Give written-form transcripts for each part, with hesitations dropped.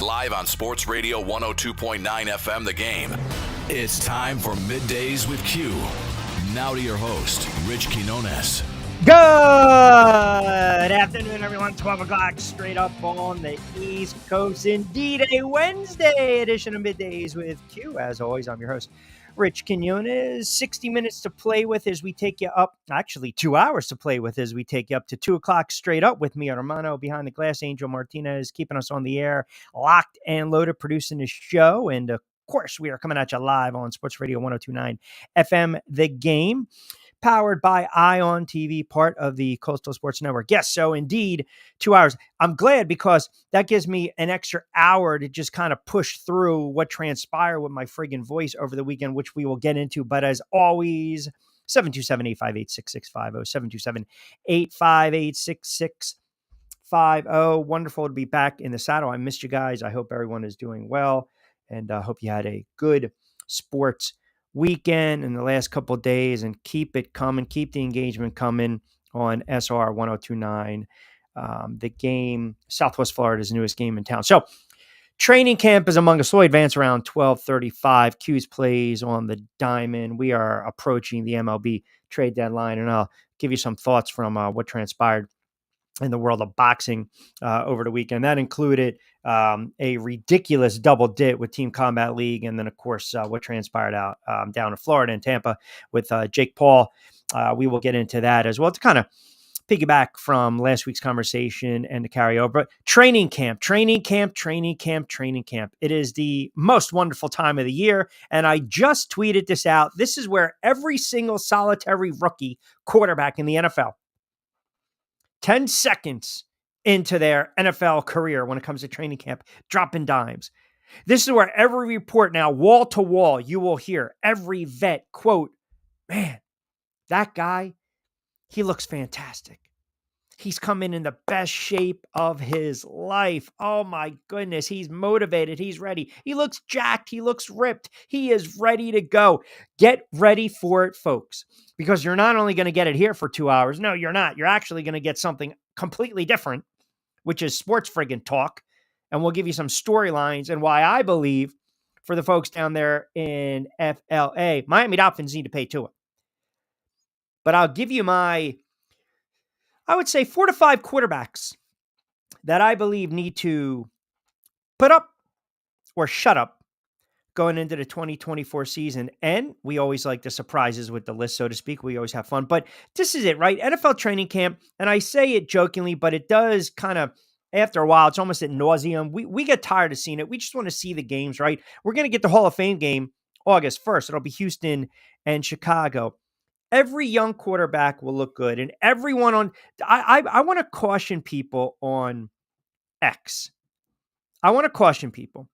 Live on Sports Radio 102.9 FM, The Game. It's time for Middays with Q. Now to your host, Rich Quinones. Good afternoon, everyone. 12 o'clock straight up on the East Coast. Indeed, a Wednesday edition of Middays with Q. As always, I'm your host, Rich Quinones. 60 minutes to play with as we take you up. Actually, 2 hours to play with as we take you up to 2 o'clock straight up with me, Armando, behind the glass. Angel Martinez keeping us on the air, locked and loaded, producing the show. And of course, we are coming at you live on Sports Radio 102.9 FM, The Game. Powered by Ion TV, part of the Coastal Sports Network. Yes, so indeed, 2 hours. I'm glad because that gives me an extra hour to just kind of push through what transpired with my friggin' voice over the weekend, which we will get into. But as always, 727-858-6650, 727-858-6650. Wonderful to be back in the saddle. I missed you guys. I hope everyone is doing well, and I hope you had a good sports weekend in the last couple of days, and keep it coming, keep the engagement coming on SR 102.9. The Game, Southwest Florida's newest game in town. So training camp is among us. Lloyd Vance around 12:35. Q's plays on the diamond. We are approaching the MLB trade deadline, and I'll give you some thoughts from what transpired in the world of boxing over the weekend. That included a ridiculous double dip with Team Combat League. And then, of course, what transpired out down in Florida and Tampa with Jake Paul. We will get into that as well to kind of piggyback from last week's conversation and the carryover. But training camp. It is the most wonderful time of the year. And I just tweeted this out. This is where every single solitary rookie quarterback in the NFL, 10 seconds into their NFL career when it comes to training camp, dropping dimes. This is where every report now, wall to wall, you will hear every vet quote, "Man, that guy, he looks fantastic. He's coming in the best shape of his life. Oh my goodness, he's motivated. He's ready. He looks jacked. He looks ripped. He is ready to go." Get ready for it, folks, because you're not only going to get it here for 2 hours. No, you're not. You're actually going to get something completely different, which is sports friggin' talk. And we'll give you some storylines and why I believe for the folks down there in FLA, Miami Dolphins need to pay to it. But I'll give you I would say 4 to 5 quarterbacks that I believe need to put up or shut up going into the 2024 season. And we always like the surprises with the list, so to speak. We always have fun. But this is it, right? NFL training camp. And I say it jokingly, but it does kind of, after a while, it's almost ad nauseum. We get tired of seeing it. We just want to see the games, right? We're going to get the Hall of Fame game August 1st. It'll be Houston and Chicago. Every young quarterback will look good. And everyone on, I want to caution people on X. I want to caution people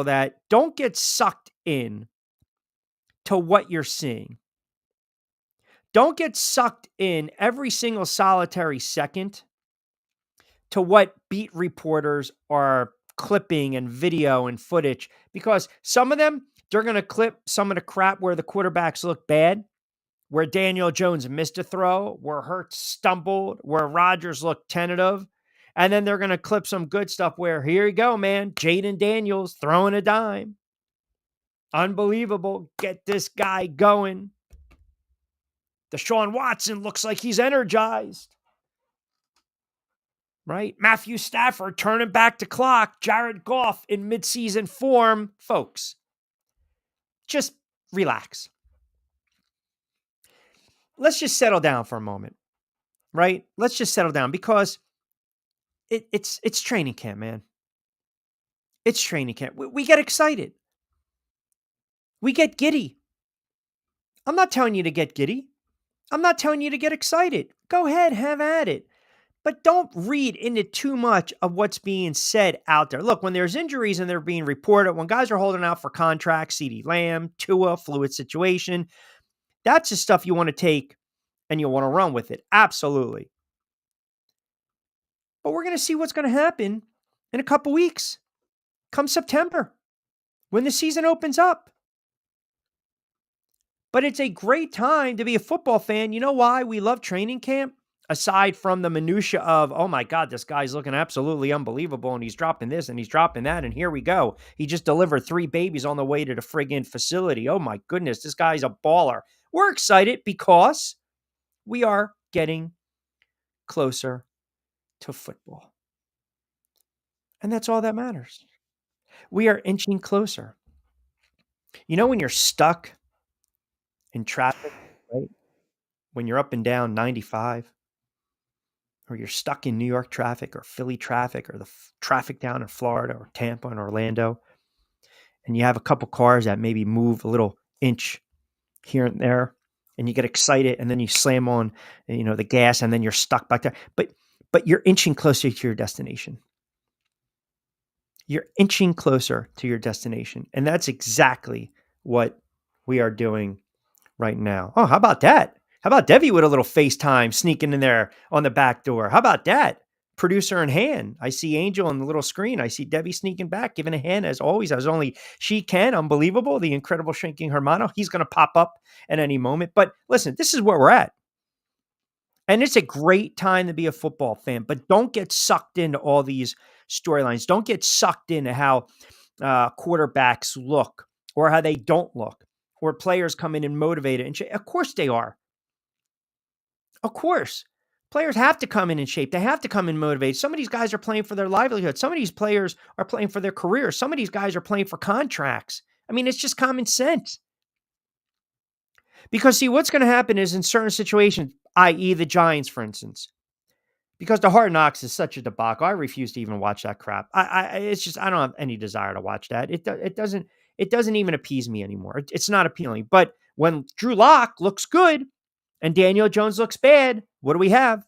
that don't get sucked in to what you're seeing. Don't get sucked in every single solitary second to what beat reporters are clipping and video and footage, because some of them, they're going to clip some of the crap where the quarterbacks look bad, where Daniel Jones missed a throw, where Hurts stumbled, where Rodgers looked tentative. And then they're going to clip some good stuff where, here you go, man, Jaden Daniels throwing a dime. Unbelievable. Get this guy going. Deshaun Watson looks like he's energized. Right? Matthew Stafford turning back the clock. Jared Goff in midseason form. Folks, just relax. Let's just settle down for a moment. Right? Let's just settle down because it's training camp, man. It's training camp. We get excited. We get giddy. I'm not telling you to get giddy. I'm not telling you to get excited. Go ahead, have at it. But don't read into too much of what's being said out there. Look, when there's injuries and they're being reported, when guys are holding out for contracts, CeeDee Lamb, Tua, fluid situation, that's the stuff you want to take and you want to run with it. Absolutely. But we're going to see what's going to happen in a couple weeks, come September, when the season opens up. But it's a great time to be a football fan. You know why we love training camp? aside from the minutia of, oh my God, this guy's looking absolutely unbelievable and he's dropping this and he's dropping that. And here we go. He just delivered 3 babies on the way to the friggin' facility. Oh my goodness, this guy's a baller. We're excited because we are getting closer to football. And that's all that matters. We are inching closer. You know, when you're stuck in traffic, right? When you're up and down 95, or you're stuck in New York traffic or Philly traffic or the traffic down in Florida or Tampa and Orlando, and you have a couple cars that maybe move a little inch here and there, and you get excited, and then you slam on, the gas, and then you're stuck back there. But you're inching closer to your destination. You're inching closer to your destination, and that's exactly what we are doing right now. Oh, how about that? How about Debbie with a little FaceTime sneaking in there on the back door? How about that? Producer in hand. I see Angel on the little screen. I see Debbie sneaking back, giving a hand as always, as only she can. Unbelievable. The incredible shrinking Hermano. He's going to pop up at any moment. But listen, this is where we're at. And it's a great time to be a football fan, but don't get sucked into all these storylines. Don't get sucked into how quarterbacks look or how they don't look, or players come in and motivated. And of course they are. Of course. Players have to come in shape. They have to come in motivated. Some of these guys are playing for their livelihood. Some of these players are playing for their careers. Some of these guys are playing for contracts. I mean, it's just common sense. Because, see, what's going to happen is in certain situations, i.e. the Giants, for instance, because the Hard Knocks is such a debacle. I refuse to even watch that crap. It's just, I don't have any desire to watch that. It doesn't even appease me anymore. It's not appealing. But when Drew Lock looks good and Daniel Jones looks bad, what do we have?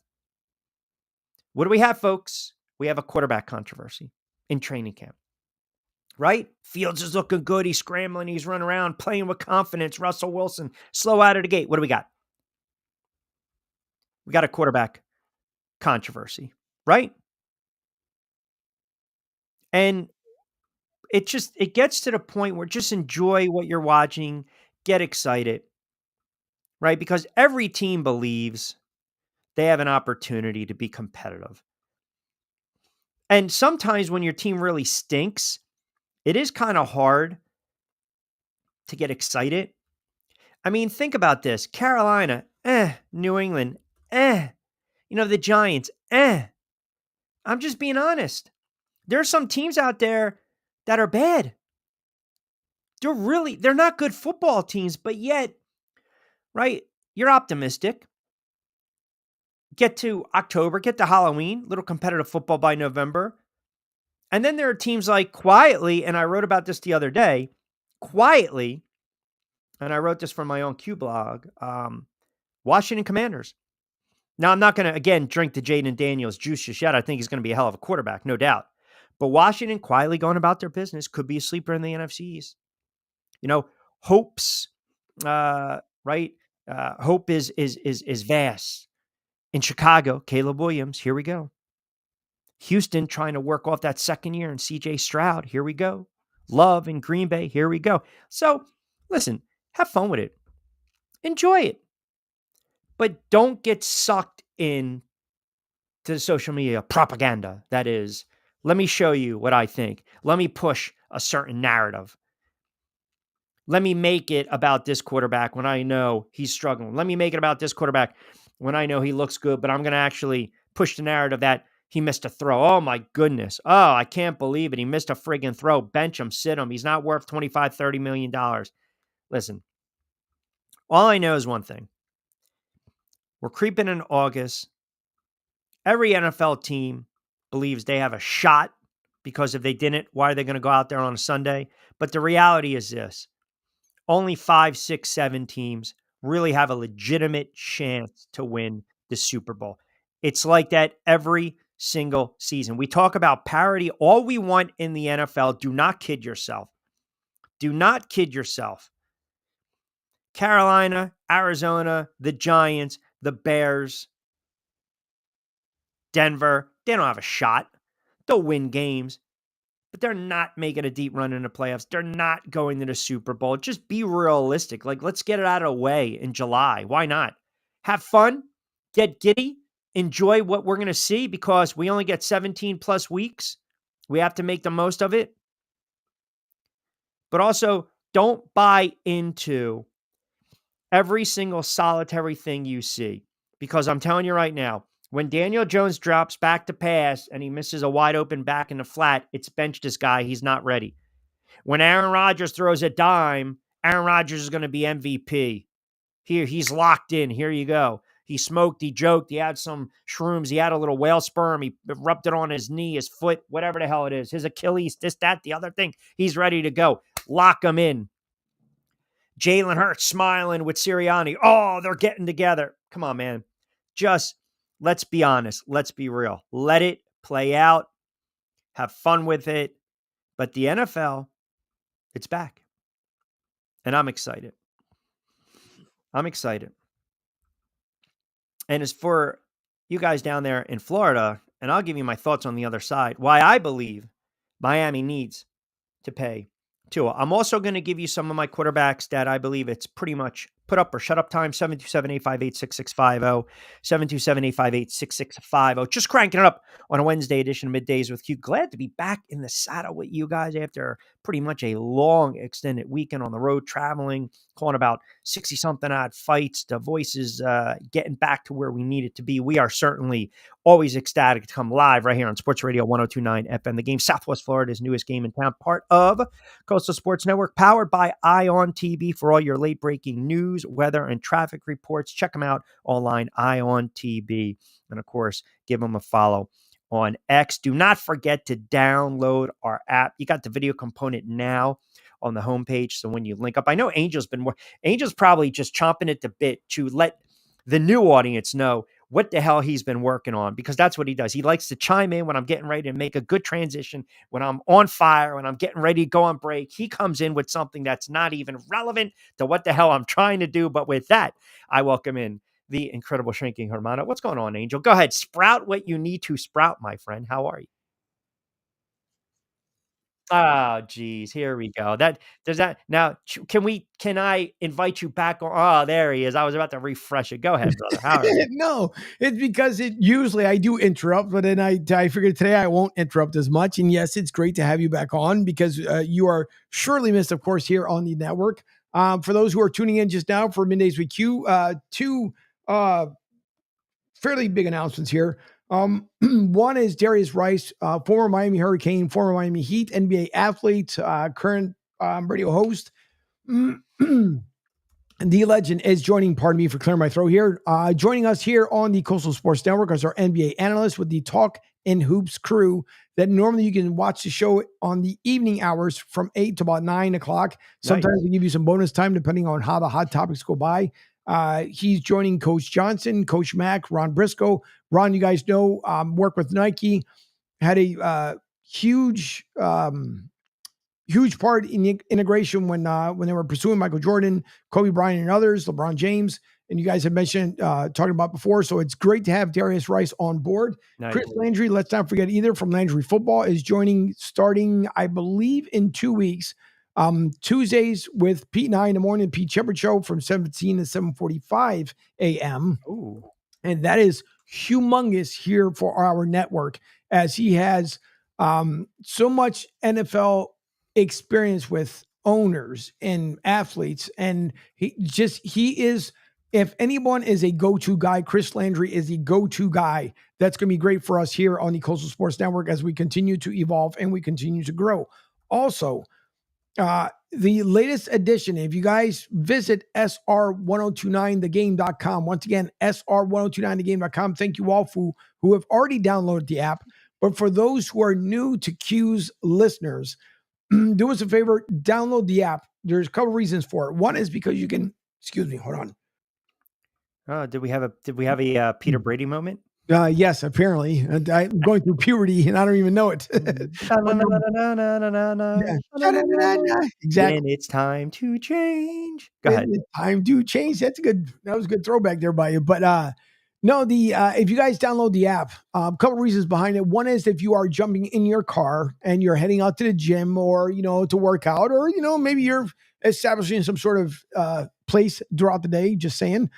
What do we have, folks? We have a quarterback controversy in training camp, right? Fields is looking good. He's scrambling. He's running around, playing with confidence. Russell Wilson, slow out of the gate. What do we got? We got a quarterback controversy, right? And it gets to the point where just enjoy what you're watching, get excited, right? Because every team believes they have an opportunity to be competitive. And sometimes when your team really stinks, it is kind of hard to get excited. I mean, think about this. Carolina, New England, the Giants, I'm just being honest. There are some teams out there that are bad. They're not good football teams, but yet, right, you're optimistic. Get to October, get to Halloween, little competitive football by November. And then there are teams like quietly, and I wrote about this the other day, quietly, and I wrote this from my own Q blog, Washington Commanders. Now, I'm not going to, again, drink the Jaden Daniels juice just yet. I think he's going to be a hell of a quarterback, no doubt. But Washington quietly going about their business could be a sleeper in the NFC East. Hopes, right? Hope is vast. In Chicago, Caleb Williams, here we go. Houston trying to work off that second year, and C.J. Stroud, here we go. Love in Green Bay, here we go. So, listen, have fun with it. Enjoy it. But don't get sucked in to the social media propaganda. That is, let me show you what I think. Let me push a certain narrative. Let me make it about this quarterback when I know he's struggling. Let me make it about this quarterback when I know he looks good, but I'm going to actually push the narrative that he missed a throw. Oh, my goodness. Oh, I can't believe it. He missed a friggin' throw. Bench him, sit him. He's not worth $25, $30 million. Listen, all I know is one thing. We're creeping in August. Every NFL team believes they have a shot because if they didn't, why are they going to go out there on a Sunday? But the reality is this. Only 5, 6, 7 teams really have a legitimate chance to win the Super Bowl. It's like that every single season. We talk about parity. All we want in the NFL, do not kid yourself. Do not kid yourself. Carolina, Arizona, the Giants, the Bears, Denver, they don't have a shot. They'll win games, but they're not making a deep run in the playoffs. They're not going to the Super Bowl. Just be realistic. Like, let's get it out of the way in July. Why not? Have fun, get giddy, enjoy what we're going to see because we only get 17 plus weeks. We have to make the most of it. But also, don't buy into every single solitary thing you see. Because I'm telling you right now, when Daniel Jones drops back to pass and he misses a wide open back in the flat, it's bench this guy. He's not ready. When Aaron Rodgers throws a dime, Aaron Rodgers is going to be MVP. Here, he's locked in. Here you go. He smoked, he joked, he had some shrooms, he had a little whale sperm, he rubbed it on his knee, his foot, whatever the hell it is, his Achilles, this, that, the other thing. He's ready to go. Lock him in. Jalen Hurts smiling with Sirianni. Oh, they're getting together. Come on, man. Just let's be honest. Let's be real. Let it play out. Have fun with it. But the NFL, it's back. And I'm excited. I'm excited. And as for you guys down there in Florida, and I'll give you my thoughts on the other side, why I believe Miami needs to pay Tua. I'm also going to give you some of my quarterbacks that I believe it's pretty much put up or shut up time. 727-858-6650. 727-858-6650. Just cranking it up on a Wednesday edition of Middays with Q. Glad to be back in the saddle with you guys after pretty much a long extended weekend on the road, traveling, calling about 60-something odd fights. The voices getting back to where we need it to be. We are certainly always ecstatic to come live right here on Sports Radio 102.9 FM. The Game, Southwest Florida's newest game in town, part of Coastal Sports Network, powered by Ion TV for all your late-breaking news, weather, and traffic reports. Check them out online, Ion TV. And, of course, give them a follow on X. Do not forget to download our app. You got the video component now on the homepage, so when you link up, I know Angel's probably just chomping at the bit to let the new audience know what the hell he's been working on, because that's what he does. He likes to chime in when I'm getting ready to make a good transition, when I'm on fire, when I'm getting ready to go on break. He comes in with something that's not even relevant to what the hell I'm trying to do. But with that, I welcome in the incredible Shrinking Hermano. What's going on, Angel? Go ahead. Sprout what you need to sprout, my friend. How are you? Oh, geez. Here we go. Now, can I invite you back on? Oh, there he is. I was about to refresh it. Go ahead, brother. How are you? No, it's because usually I do interrupt, but then I figured today I won't interrupt as much. And yes, it's great to have you back on because you are surely missed, of course, here on the network. For those who are tuning in just now for Middays with Q, two fairly big announcements here. One is Darius Rice, former Miami Hurricane, former Miami Heat, NBA athlete, current radio host. The legend is joining, pardon me for clearing my throat here, joining us here on the Coastal Sports Network as our NBA analyst with the Talk and Hoops crew that normally you can watch the show on the evening hours from 8 to about 9 o'clock. Sometimes we give you some bonus time depending on how the hot topics go by. He's joining Coach Johnson, Coach Mack, Ron Briscoe. Ron, you guys know, worked with Nike, had a huge part in the integration when they were pursuing Michael Jordan, Kobe Bryant, and others, LeBron James, and you guys have mentioned talking about before. So it's great to have Darius Rice on board. Nice. Chris Landry, let's not forget either, from Landry Football, is joining starting, I believe, in 2 weeks. Tuesdays with Pete and I in the morning, Pete Shepard Show from 7:15 to 7:45 a.m. Ooh. And that is humongous here for our network, as he has so much NFL experience with owners and athletes. And he is, if anyone is a go-to guy, Chris Landry is the go-to guy. That's going to be great for us here on the Coastal Sports Network as we continue to evolve and we continue to grow. Also, the latest edition, if you guys visit sr1029thegame.com, once again, sr1029thegame.com, thank you all who have already downloaded the app. But for those who are new to Q's listeners, do us a favor, download the app. There's a couple reasons for it. One is because you can, excuse me, hold on. Did we have a Peter Brady moment? Yes, apparently. I'm going through puberty and I don't even know it. Exactly. When it's time to change. Go ahead. It's time to change. That was a good throwback there by you. But no, if you guys download the app, a couple reasons behind it. One is if you are jumping in your car and you're heading out to the gym or, to work out, or, maybe you're establishing some sort of place throughout the day, just saying.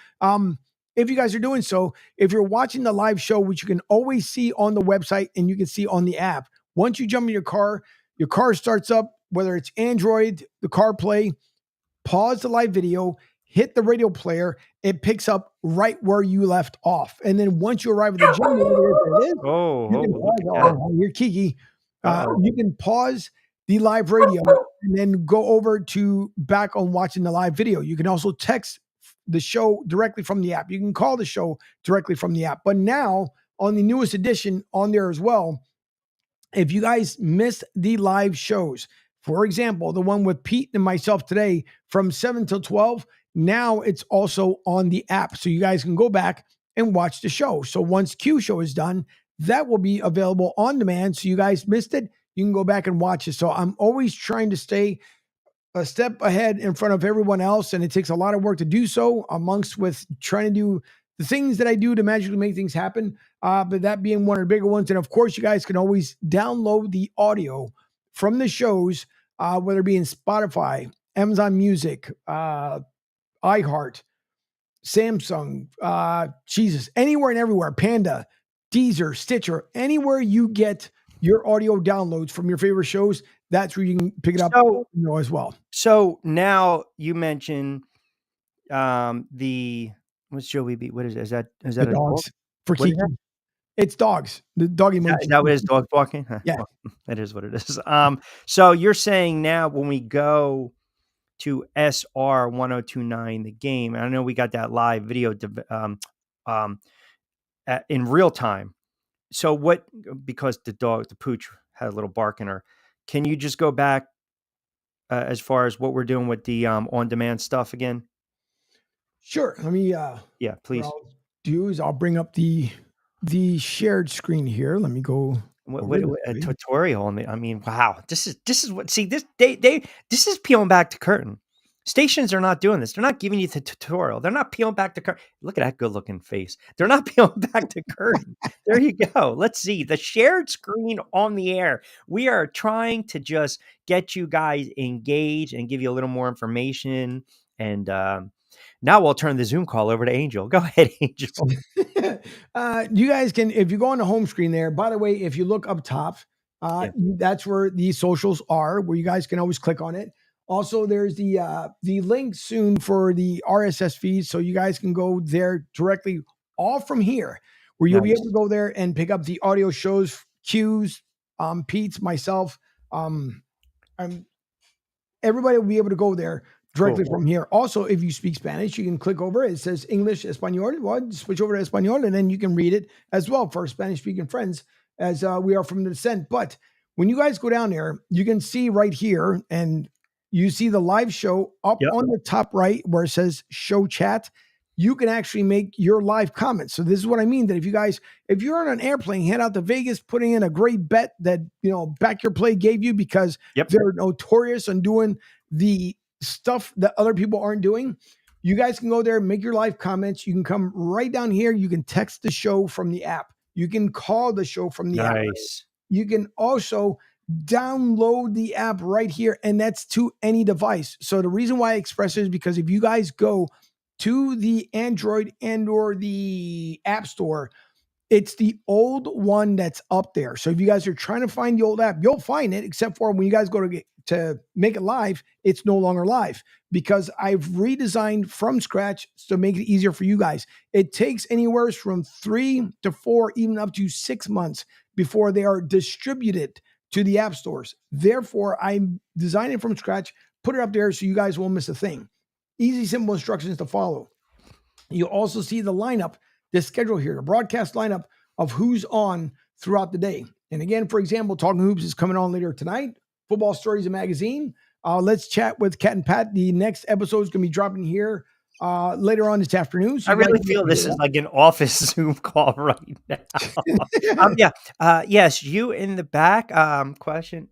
if you guys are doing so, if you're watching the live show, which you can always see on the website and you can see on the app, once you jump in your car starts up, whether it's Android, the CarPlay, pause the live video, hit the radio player, it picks up right where you left off. And then once you arrive at the gym, wherever it is, you can look at pause. that. Oh, you're Kiki. Uh-oh. You can pause the live radio and then go over to back on watching the live video. You can also text the show directly from the app. You can call the show directly from the app. But now on the newest edition on there as well, if you guys missed the live shows, for example, the one with Pete and myself today from 7 till 12, now it's also on the app. So you guys can go back and watch the show. So once Q show is done, that will be available on demand. So you guys missed it, you can go back and watch it. So I'm always trying to stay a step ahead in front of everyone else. And it takes a lot of work to do so, amongst with trying to do the things that I do to magically make things happen. But that being one of the bigger ones. And of course, you guys can always download the audio from the shows, whether it be in Spotify, Amazon Music, iHeart, Samsung, Jesus, anywhere and everywhere, Panda, Deezer, Stitcher, anywhere you get your audio downloads from your favorite shows, that's where you can pick it up as well. So now you mentioned what's Joey B? What is it? Is that The a dogs dog? for What is Kiki. that? It's dogs. The doggy Is emoji. that what his dog barking? Yeah. Well, it is what it is. So you're saying now when we go to SR 1029, the game, and I know we got that live video in real time. So what, because the pooch had a little bark in her, can you just go back as far as what we're doing with the on-demand stuff again? Sure. Let me, Yeah, please. what I'll do is I'll bring up the shared screen here. Let me go. What a tutorial on the, I mean, wow. This is what, see, this is peeling back the curtain. Stations are not doing this. They're not giving you the tutorial. They're not peeling back the curtain. Look at that good looking face. They're not peeling back the curtain. There you go. Let's see the shared screen on the air. We are trying to just get you guys engaged and give you a little more information. And now we'll turn the Zoom call over to Angel. Go ahead, Angel. You guys can, if you go on the home screen there, by the way, if you look up top, that's where the socials are, where you guys can always click on it. Also, there's the link soon for the RSS feed, so you guys can go there directly, all from here, where you'll be able to go there and pick up the audio shows, Q's, Pete's, myself, everybody will be able to go there directly from here. Also, if you speak Spanish, you can click over. It says English, Espanol. Well, switch over to Espanol, and then you can read it as well for Spanish-speaking friends, as we are from the descent. But when you guys go down there, you can see right here, and you see the live show up on the top right where it says show chat. You can actually make your live comments. So this is what I mean, that if you're on an airplane, head out to Vegas, putting in a great bet that, Back Your Play gave you, because they're notorious on doing the stuff that other people aren't doing. You guys can go there, make your live comments. You can come right down here. You can text the show from the app. You can call the show from the app. You can also download the app right here, and that's to any device. So the reason why I express it is because if you guys go to the Android and or the App Store, it's the old one that's up there. So if you guys are trying to find the old app, you'll find it, except for when you guys go to make it live, it's no longer live, because I've redesigned from scratch to make it easier for you guys. It takes anywhere from 3 to 4, even up to 6 months before they are distributed to the app stores. Therefore, I designed it from scratch, put it up there so you guys won't miss a thing. Easy, simple instructions to follow. You also see the lineup, the schedule here, the broadcast lineup of who's on throughout the day. And again, for example, Talking Hoops is coming on later tonight. Football Stories, a magazine. Let's chat with Cat and Pat. The next episode is going to be dropping here later on this afternoon. So I really feel this is like an office Zoom call right now. Yes, you in the back. Question.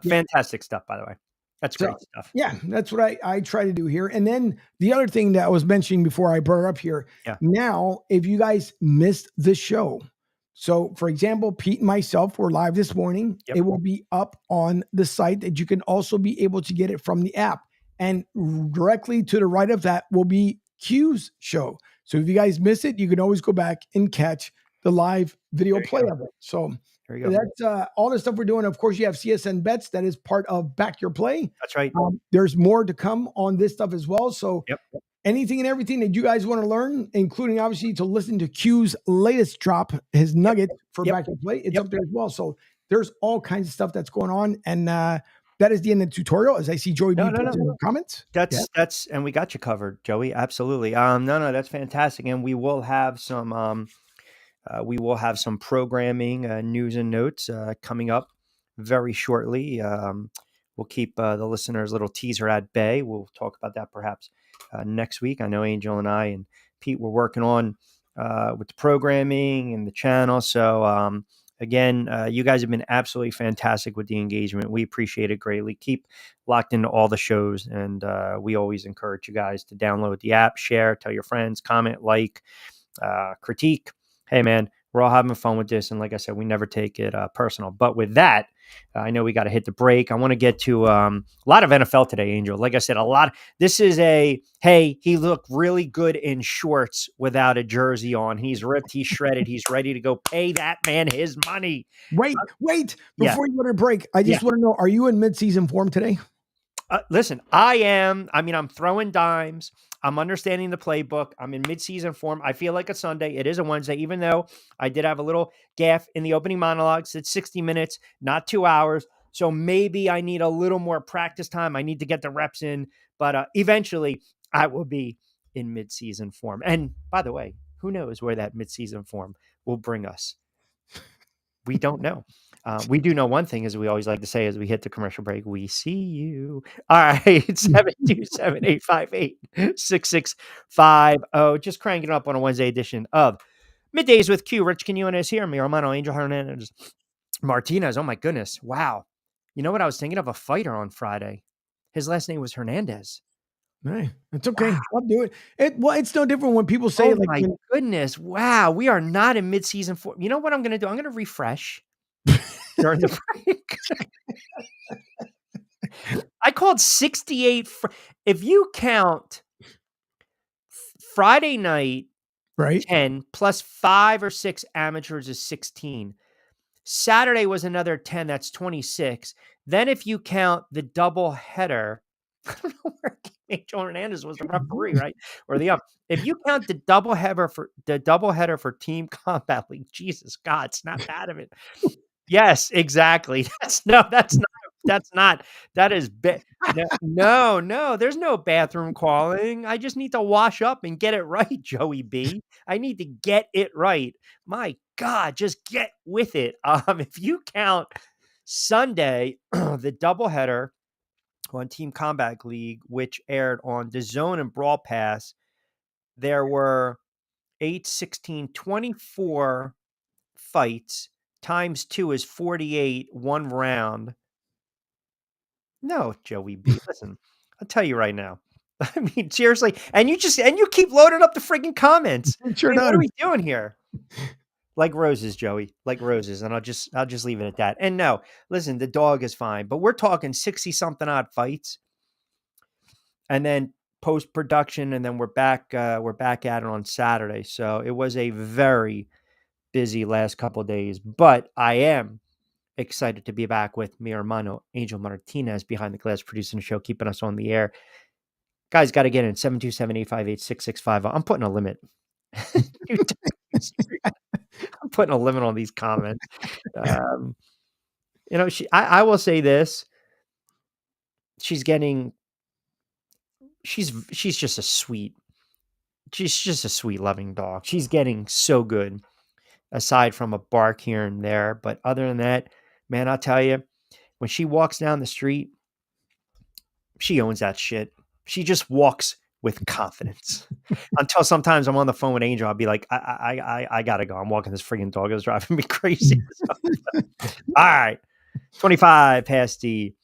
Fantastic stuff, by the way. That's great stuff. Yeah, that's what I try to do here. And then the other thing that I was mentioning before I brought it up here. Now, if you guys missed the show, so for example, Pete and myself were live this morning. It will be up on the site that you can also be able to get it from the app. And directly to the right of that will be Q's show. So if you guys miss it, you can always go back and catch the live video play of it. So There you go. that's all the stuff we're doing. Of course, you have CSN Bets. That is part of Back Your Play. That's right. There's more to come on this stuff as well. So Yep. anything and everything that you guys want to learn, including obviously to listen to Q's latest drop, his nugget for Back Your Play, it's up there as well. So there's all kinds of stuff that's going on. And that is the end of the tutorial. As I see Joey B puts in the comments. That's and we got you covered, Joey. Absolutely. No, that's fantastic. And we will have some programming news and notes coming up very shortly. We'll keep the listeners' little teaser at bay. We'll talk about that perhaps next week. I know Angel and I and Pete were working on with the programming and the channel. So again, you guys have been absolutely fantastic with the engagement. We appreciate it greatly. Keep locked into all the shows, and we always encourage you guys to download the app, share, tell your friends, comment, like, critique. Hey, man, we're all having fun with this. And like I said, we never take it personal. But with that, I know we got to hit the break. I want to get to a lot of NFL today, Angel. Like I said, this is hey, he looked really good in shorts without a jersey on. He's ripped, he's shredded, he's ready to go pay that man his money. Wait, before you go to break, I just want to know, are you in mid-season form today? Listen, I am. I mean, I'm throwing dimes. I'm understanding the playbook. I'm in mid-season form. I feel like a Sunday. It is a Wednesday, even though I did have a little gaffe in the opening monologues. It's 60 minutes, not 2 hours. So maybe I need a little more practice time. I need to get the reps in. But eventually, I will be in mid-season form. And by the way, who knows where that mid-season form will bring us? We don't know. We do know one thing, as we always like to say as we hit the commercial break, we see you. All right, 727-858-6650. Just cranking up on a Wednesday edition of Middays with Q. Rich Quinones here. Mi hermano Angel Hernandez Martinez. Oh, my goodness. Wow. You know what? I was thinking of a fighter on Friday. His last name was Hernandez. Hey, it's okay. Wow. I'll do it. It's no different when people say, goodness. Wow. We are not in mid-season form. You know what I'm going to do? I'm going to refresh during the break. I called 68. If you count Friday night, right, 10 plus 5 or 6 amateurs is 16. Saturday was another 10. That's 26. Then if you count the double header, I don't know where Angel Hernandez was the referee, right? Or if you count the double header for Team Combat League, Jesus God, snap out of it. Yes, exactly. That is no, there's no bathroom calling. I just need to wash up and get it right, Joey B. I need to get it right. My God, just get with it. If you count Sunday, the doubleheader on Team Combat League, which aired on DAZN and Brawl Pass, there were 8, 16, 24 fights. Times 2 is 48, 1 round. No, Joey B. Listen, I'll tell you right now. I mean, seriously. And you keep loading up the freaking comments. Sure does. What are we doing here? Like roses, Joey. Like roses. And I'll just leave it at that. And no, listen, the dog is fine. But we're talking 60-something odd fights. And then post-production, and then we're back at it on Saturday. So it was a very busy last couple of days. But I am excited to be back with mi hermano Angel Martinez behind the glass, producing the show, keeping us on the air. Guys, got to get in 727-858-6650. I'm putting a limit. I'm putting a limit on these comments. I will say this. She's just a sweet, loving dog. She's getting so good, aside from a bark here and there. But other than that, man, I'll tell you, when she walks down the street, she owns that shit. She just walks with confidence. Until sometimes I'm on the phone with Angel, I'll be like, I gotta go. I'm walking this freaking dog. It's driving me crazy. All right. 25 past the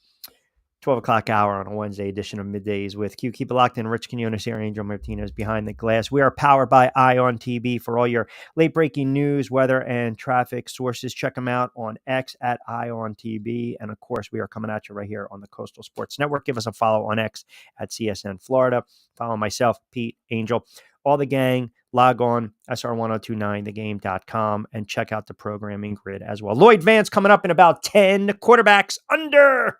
12 o'clock hour on a Wednesday edition of Middays with Q. Keep it locked in. Rich Quinones here, Angel Martinez behind the glass. We are powered by Ion TV for all your late-breaking news, weather, and traffic sources. Check them out on X at Ion TV. And, of course, we are coming at you right here on the Coastal Sports Network. Give us a follow on X at CSN Florida. Follow myself, Pete, Angel, all the gang. log on, sr1029thegame.com, and check out the programming grid as well. Lloyd Vance coming up in about 10 quarterbacks under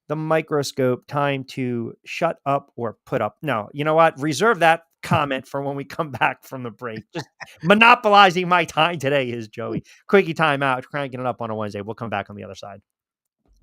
the microscope. Time to shut up or put up. No, you know what? Reserve that comment for when we come back from the break. Just monopolizing my time today is Joey. Quickie timeout, cranking it up on a Wednesday. We'll come back on the other side.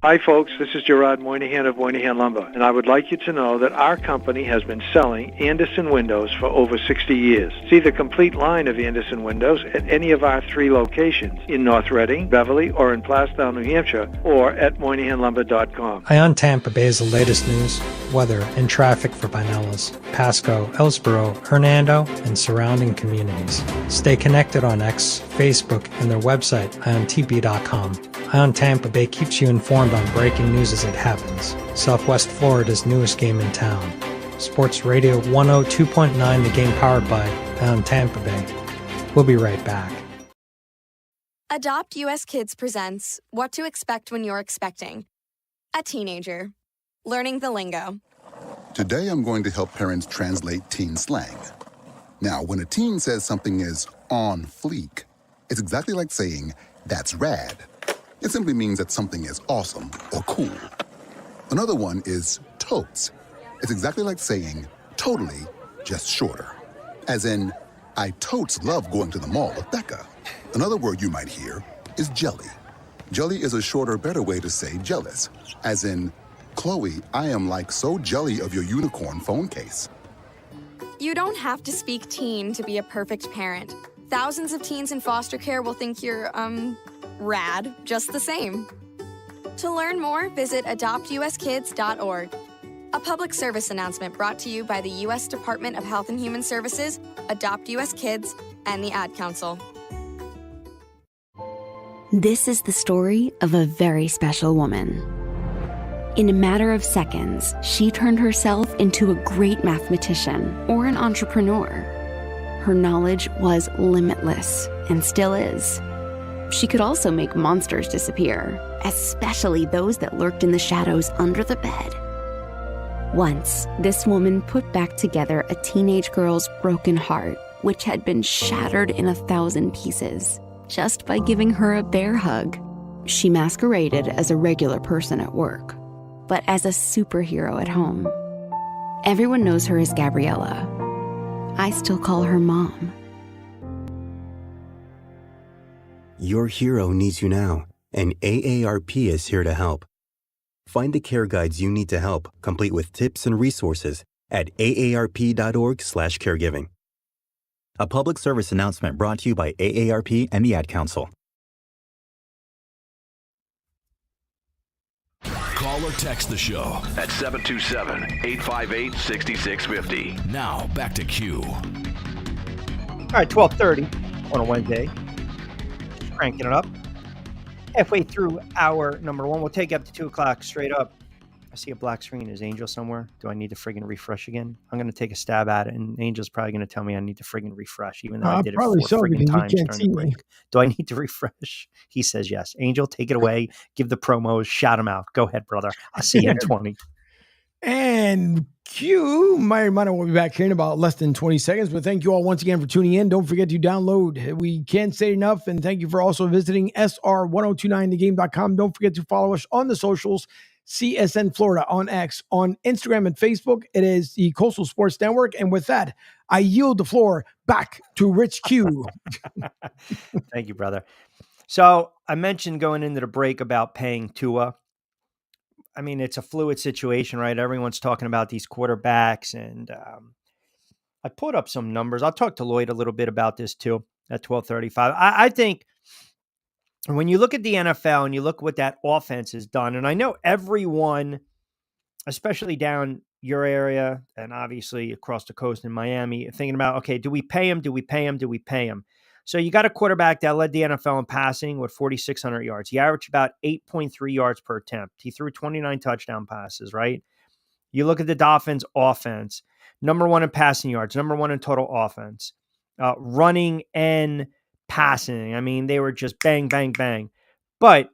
Hi, folks. This is Gerard Moynihan of Moynihan Lumber, and I would like you to know that our company has been selling Anderson windows for over 60 years. See the complete line of Anderson windows at any of our 3 locations in North Reading, Beverly, or in Plastown, New Hampshire, or at MoynihanLumber.com. Ion Tampa Bay is the latest news, weather, and traffic for Pinellas, Pasco, Ellsboro, Hernando, and surrounding communities. Stay connected on X, Facebook, and their website, iontp.com. Ion Tampa Bay keeps you informed on breaking news as it happens. Southwest Florida's newest game in town. Sports Radio 102.9, the game powered by Ion Tampa Bay. We'll be right back. Adopt US Kids presents What to Expect When You're Expecting. A teenager. Learning the lingo. Today I'm going to help parents translate teen slang. Now, when a teen says something is on fleek, it's exactly like saying, that's rad. It simply means that something is awesome or cool. Another one is totes. It's exactly like saying totally, just shorter. As in, I totes love going to the mall with Becca. Another word you might hear is jelly. Jelly is a shorter, better way to say jealous. As in, Chloe, I am like so jelly of your unicorn phone case. You don't have to speak teen to be a perfect parent. Thousands of teens in foster care will think you're, rad just the same. To learn more, visit adoptuskids.org. A public service announcement brought to you by the U.S. Department of Health and Human Services, Adopt U.S. Kids, and the Ad Council. This is the story of a very special woman. In a matter of seconds, she turned herself into a great mathematician or an entrepreneur. Her knowledge was limitless and still is. She could also make monsters disappear, especially those that lurked in the shadows under the bed. Once, this woman put back together a teenage girl's broken heart, which had been shattered in 1,000 pieces, just by giving her a bear hug. She masqueraded as a regular person at work, but as a superhero at home. Everyone knows her as Gabriella. I still call her Mom. Your hero needs you now, and AARP is here to help. Find the care guides you need to help, complete with tips and resources at aarp.org/caregiving. A public service announcement brought to you by AARP and the Ad Council. Call or text the show at 727-858-6650. Now, back to Q. All right, 12:30 on a Wednesday. Cranking it up. Halfway through hour number 1. We'll take you up to 2 o'clock straight up. I see a black screen. Is Angel somewhere? Do I need to friggin' refresh again? I'm going to take a stab at it, and Angel's probably going to tell me I need to friggin' refresh, even though I did it 4 friggin' times during the break. Do I need to refresh? He says yes. Angel, take it away. Give the promos. Shout them out. Go ahead, brother. I'll see you in 20. And Q, my reminder, we'll be back here in about less than 20 seconds. But thank you all once again for tuning in. Don't forget to download. We can't say enough. And thank you for also visiting sr1029thegame.com. Don't forget to follow us on the socials. CSN Florida on X, on Instagram and Facebook. It is the Coastal Sports Network. And with that, I yield the floor back to Rich Q. Thank you, brother. So I mentioned going into the break about paying Tua. I mean, it's a fluid situation, right? Everyone's talking about these quarterbacks, and I put up some numbers. I'll talk to Lloyd a little bit about this too at 12:35. I think when you look at the NFL and you look what that offense has done, and I know everyone, especially down your area and obviously across the coast in Miami, thinking about, okay, do we pay him? Do we pay him? Do we pay him? So you got a quarterback that led the NFL in passing with 4,600 yards. He averaged about 8.3 yards per attempt. He threw 29 touchdown passes, right? You look at the Dolphins offense, number 1 in passing yards, number 1 in total offense, running and passing. I mean, they were just bang, bang, bang. But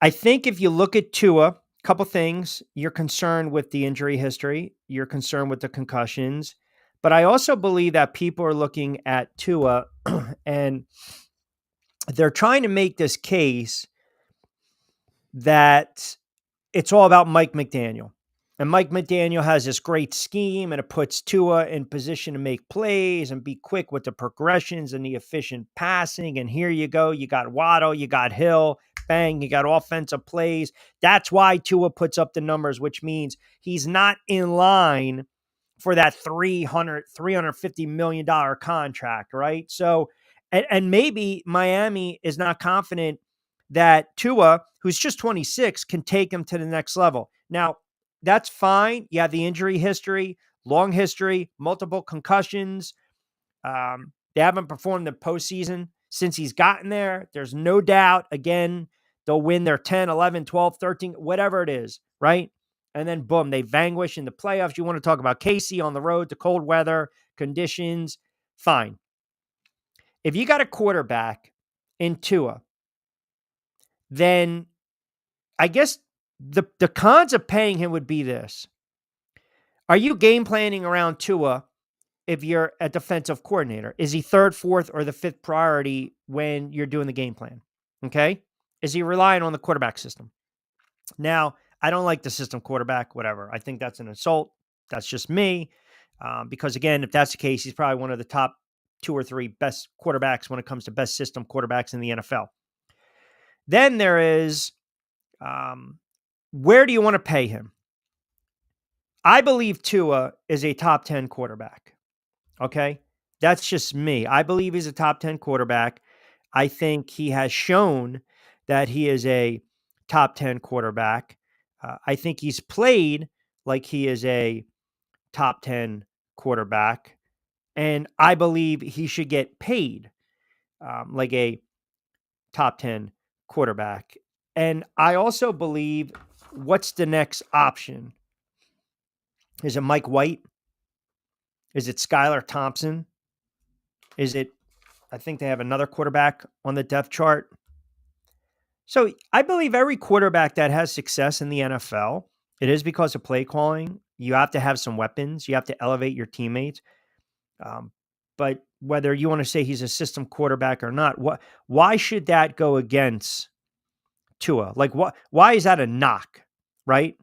I think if you look at Tua, a couple things, you're concerned with the injury history. You're concerned with the concussions. But I also believe that people are looking at Tua and they're trying to make this case that it's all about Mike McDaniel. And Mike McDaniel has this great scheme and it puts Tua in position to make plays and be quick with the progressions and the efficient passing. And here you go. You got Waddle, you got Hill, bang, you got offensive plays. That's why Tua puts up the numbers, which means he's not in line for that $350 million contract, right? So, and maybe Miami is not confident that Tua, who's just 26, can take him to the next level. Now, that's fine. You have the injury history, long history, multiple concussions. They haven't performed the postseason since he's gotten there. There's no doubt, again, they'll win their 10, 11, 12, 13, whatever it is, right? And then, boom, they vanquish in the playoffs. You want to talk about Casey on the road, the cold weather, conditions, fine. If you got a quarterback in Tua, then I guess the cons of paying him would be this. Are you game planning around Tua if you're a defensive coordinator? Is he third, fourth, or the fifth priority when you're doing the game plan? Okay? Is he relying on the quarterback system? Now, I don't like the system quarterback, whatever. I think that's an insult. That's just me. Because again, if that's the case, he's probably one of the top 2 or 3 best quarterbacks when it comes to best system quarterbacks in the NFL. Then there is, where do you want to pay him? I believe Tua is a top 10 quarterback. Okay? That's just me. I believe he's a top 10 quarterback. I think he has shown that he is a top 10 quarterback. I think he's played like he is a top 10 quarterback. And I believe he should get paid like a top 10 quarterback. And I also believe, what's the next option? Is it Mike White? Is it Skylar Thompson? Is it, I think they have another quarterback on the depth chart. So I believe every quarterback that has success in the NFL, it is because of play calling. You have to have some weapons. You have to elevate your teammates. But whether you want to say he's a system quarterback or not, why should that go against Tua? Like, why is that a knock, right?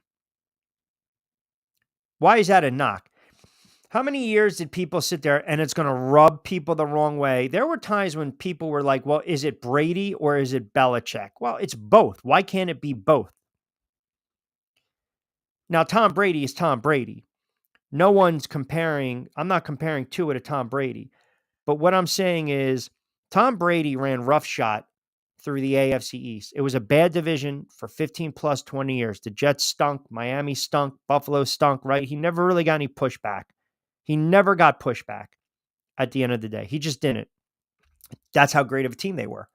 Why is that a knock? How many years did people sit there and it's going to rub people the wrong way? There were times when people were like, well, is it Brady or is it Belichick? Well, it's both. Why can't it be both? Now, Tom Brady is Tom Brady. No one's comparing. I'm not comparing Tua to Tom Brady. But what I'm saying is Tom Brady ran roughshod through the AFC East. It was a bad division for 15 plus 20 years. The Jets stunk. Miami stunk. Buffalo stunk, right? He never really got any pushback. He never got pushback at the end of the day. He just didn't. That's how great of a team they were.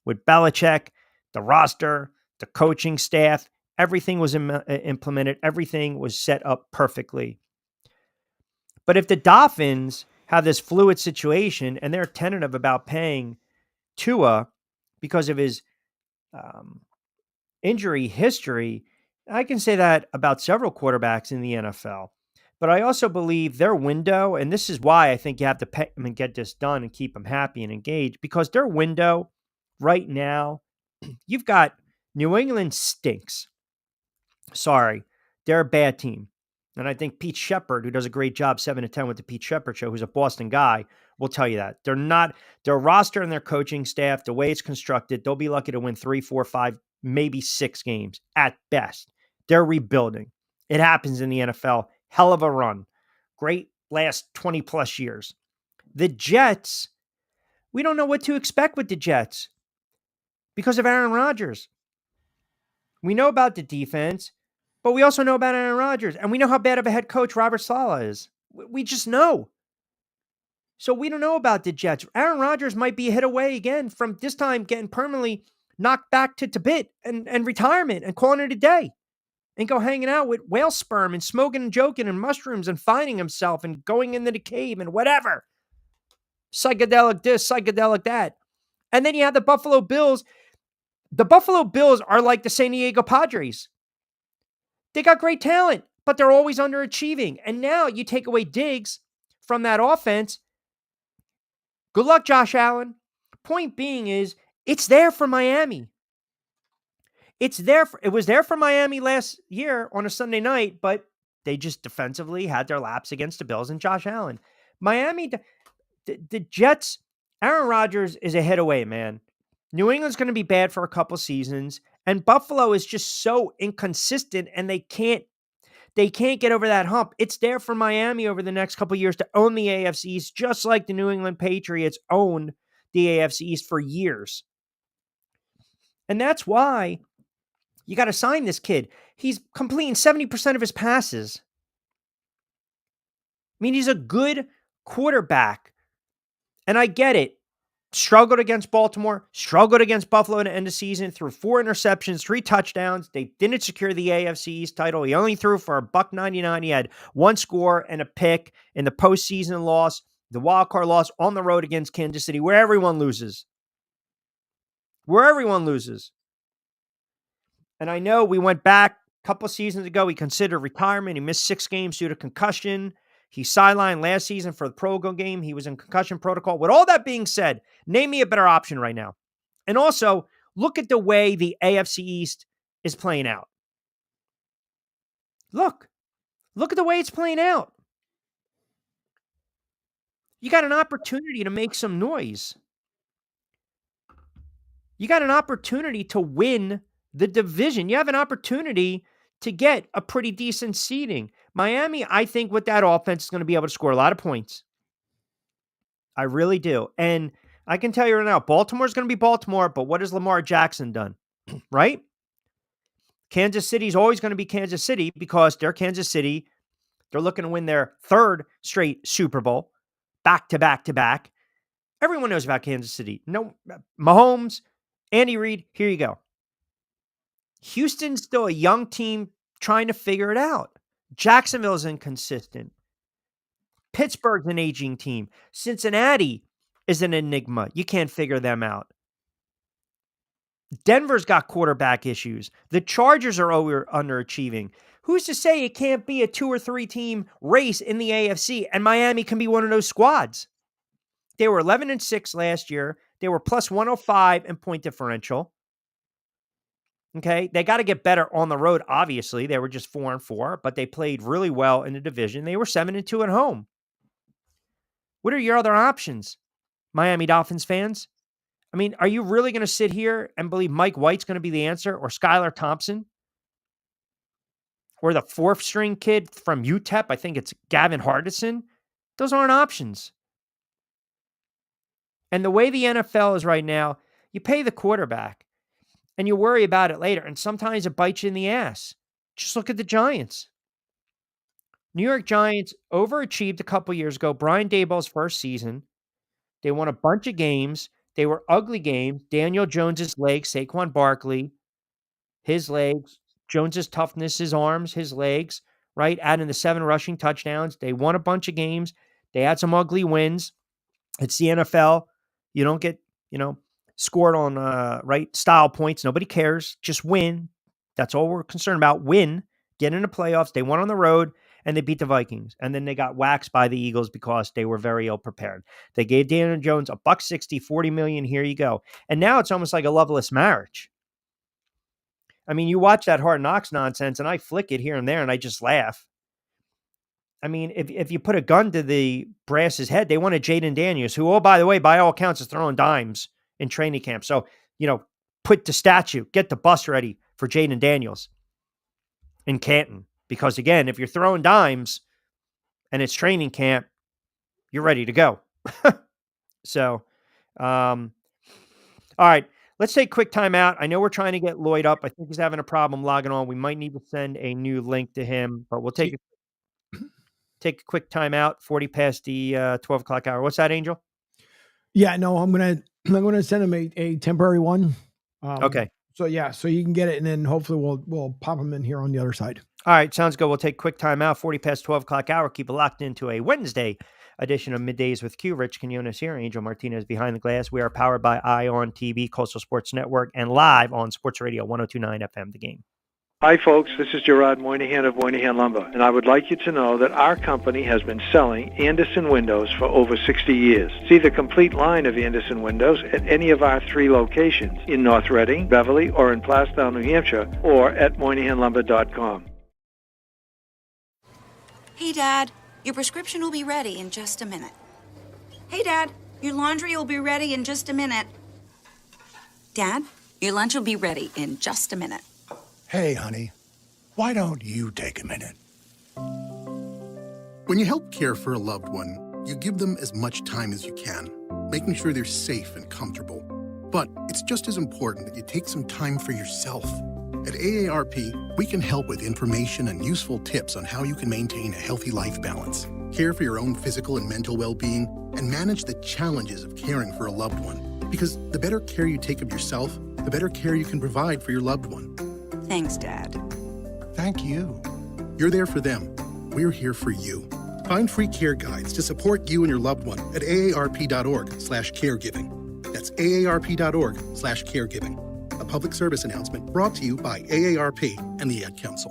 With Belichick, the roster, the coaching staff, everything was implemented. Everything was set up perfectly. But if the Dolphins have this fluid situation and they're tentative about paying Tua because of his injury history, I can say that about several quarterbacks in the NFL. But I also believe their window, and this is why I think you have to pay them and get this done and keep them happy and engaged, because their window right now, you've got New England stinks. Sorry, they're a bad team. And I think Pete Shepard, who does a great job 7-10 with the Pete Shepard Show, who's a Boston guy, will tell you that. They're not, their roster and their coaching staff, the way it's constructed, they'll be lucky to win 3, 4, 5, maybe 6 games at best. They're rebuilding. It happens in the NFL. Hell of a run. Great last 20 plus years. The Jets, we don't know what to expect with the Jets because of Aaron Rodgers. We know about the defense, but we also know about Aaron Rodgers, and we know how bad of a head coach Robert Saleh is. We just know. So we don't know about the Jets. Aaron Rodgers might be a hit away again from this time getting permanently knocked back to Tibet and retirement and calling it a day. And go hanging out with whale sperm and smoking and joking and mushrooms and finding himself and going into the cave and whatever. Psychedelic this, psychedelic that. And then you have the Buffalo Bills. The Buffalo Bills are like the San Diego Padres. They got great talent, but they're always underachieving. And now you take away Diggs from that offense. Good luck, Josh Allen. Point being is, it's there for Miami. It was there for Miami last year on a Sunday night, but they just defensively had their laps against the Bills and Josh Allen. Miami, the Jets, Aaron Rodgers is a hit away, man. New England's going to be bad for a couple seasons, and Buffalo is just so inconsistent, and they can't get over that hump. It's there for Miami over the next couple years to own the AFC East, just like the New England Patriots owned the AFC East for years. And that's why you got to sign this kid. He's completing 70% of his passes. I mean, he's a good quarterback. And I get it. Struggled against Baltimore, struggled against Buffalo in the end of the season, threw 4 interceptions, 3 touchdowns. They didn't secure the AFC East title. He only threw for $199. He had 1 score and a pick in the postseason loss, the wildcard loss on the road against Kansas City, where everyone loses. And I know we went back a couple seasons ago. He considered retirement. He missed 6 games due to concussion. He sidelined last season for the Pro Bowl game. He was in concussion protocol. With all that being said, name me a better option right now. And also, look at the way the AFC East is playing out. Look at the way it's playing out. You got an opportunity to make some noise. You got an opportunity to win the division. You have an opportunity to get a pretty decent seeding. Miami, I think with that offense is going to be able to score a lot of points. I really do. And I can tell you right now, Baltimore's going to be Baltimore, but what has Lamar Jackson done? Right? Kansas City's always going to be Kansas City because they're Kansas City. They're looking to win their 3rd straight Super Bowl, back to back to back. Everyone knows about Kansas City. No, Mahomes, Andy Reid, here you go. Houston's still a young team trying to figure it out. Jacksonville's inconsistent. Pittsburgh's an aging team. Cincinnati is an enigma. You can't figure them out. Denver's got quarterback issues. The Chargers are underachieving. Who's to say it can't be a 2 or 3 team race in the AFC and Miami can be one of those squads? They were 11-6 last year. They were plus 105 in point differential. Okay, they got to get better on the road, obviously. They were just 4-4, but they played really well in the division. They were 7-2 at home. What are your other options, Miami Dolphins fans? I mean, are you really going to sit here and believe Mike White's going to be the answer, or Skylar Thompson? Or the 4th string kid from UTEP? I think it's Gavin Hardison. Those aren't options. And the way the NFL is right now, you pay the quarterback. And you worry about it later. And sometimes it bites you in the ass. Just look at the Giants. New York Giants overachieved a couple years ago. Brian Daboll's first season. They won a bunch of games. They were ugly games. Daniel Jones's legs, Saquon Barkley, his legs, Jones's toughness, his arms, his legs, right? Adding the 7 rushing touchdowns. They won a bunch of games. They had some ugly wins. It's the NFL. You don't get, scored on right style points. Nobody cares. Just win. That's all we're concerned about. Win. Get into playoffs. They won on the road and they beat the Vikings. And then they got waxed by the Eagles because they were very ill prepared. They gave Daniel Jones $160, $40 million. Here you go. And now it's almost like a loveless marriage. I mean, you watch that Hard Knocks nonsense and I flick it here and there and I just laugh. I mean, if you put a gun to the brass's head, they wanted Jaden Daniels, who, oh, by the way, by all accounts is throwing dimes in training camp. So, put the statue, get the bus ready for Jaden Daniels in Canton. Because again, if you're throwing dimes and it's training camp, you're ready to go. So, all right, let's take a quick time out. I know we're trying to get Lloyd up. I think he's having a problem logging on. We might need to send a new link to him, but we'll take a quick time out, 40 past the 12 o'clock hour. What's that, Angel? Yeah, no, I'm gonna send him a temporary one. Okay. So you can get it, and then hopefully we'll pop him in here on the other side. All right, sounds good. We'll take a quick time out, 40 past 12 o'clock hour. Keep it locked into a Wednesday edition of Middays with Q. Rich Quinones here. Angel Martinez behind the glass. We are powered by ION TV, Coastal Sports Network, and live on Sports Radio 102.9 FM, The Game. Hi, folks. This is Gerard Moynihan of Moynihan Lumber, and I would like you to know that our company has been selling Anderson windows for over 60 years. See the complete line of Anderson windows at any of our 3 locations in North Reading, Beverly, or in Plastown, New Hampshire, or at MoynihanLumber.com. Hey, Dad, your prescription will be ready in just a minute. Hey, Dad, your laundry will be ready in just a minute. Dad, your lunch will be ready in just a minute. Hey, honey, why don't you take a minute? When you help care for a loved one, you give them as much time as you can, making sure they're safe and comfortable. But it's just as important that you take some time for yourself. At AARP, we can help with information and useful tips on how you can maintain a healthy life balance, care for your own physical and mental well-being, and manage the challenges of caring for a loved one. Because the better care you take of yourself, the better care you can provide for your loved one. Thanks, Dad. Thank you. You're there for them. We're here for you. Find free care guides to support you and your loved one at aarp.org/caregiving. That's aarp.org/caregiving. A public service announcement brought to you by AARP and the Ad Council.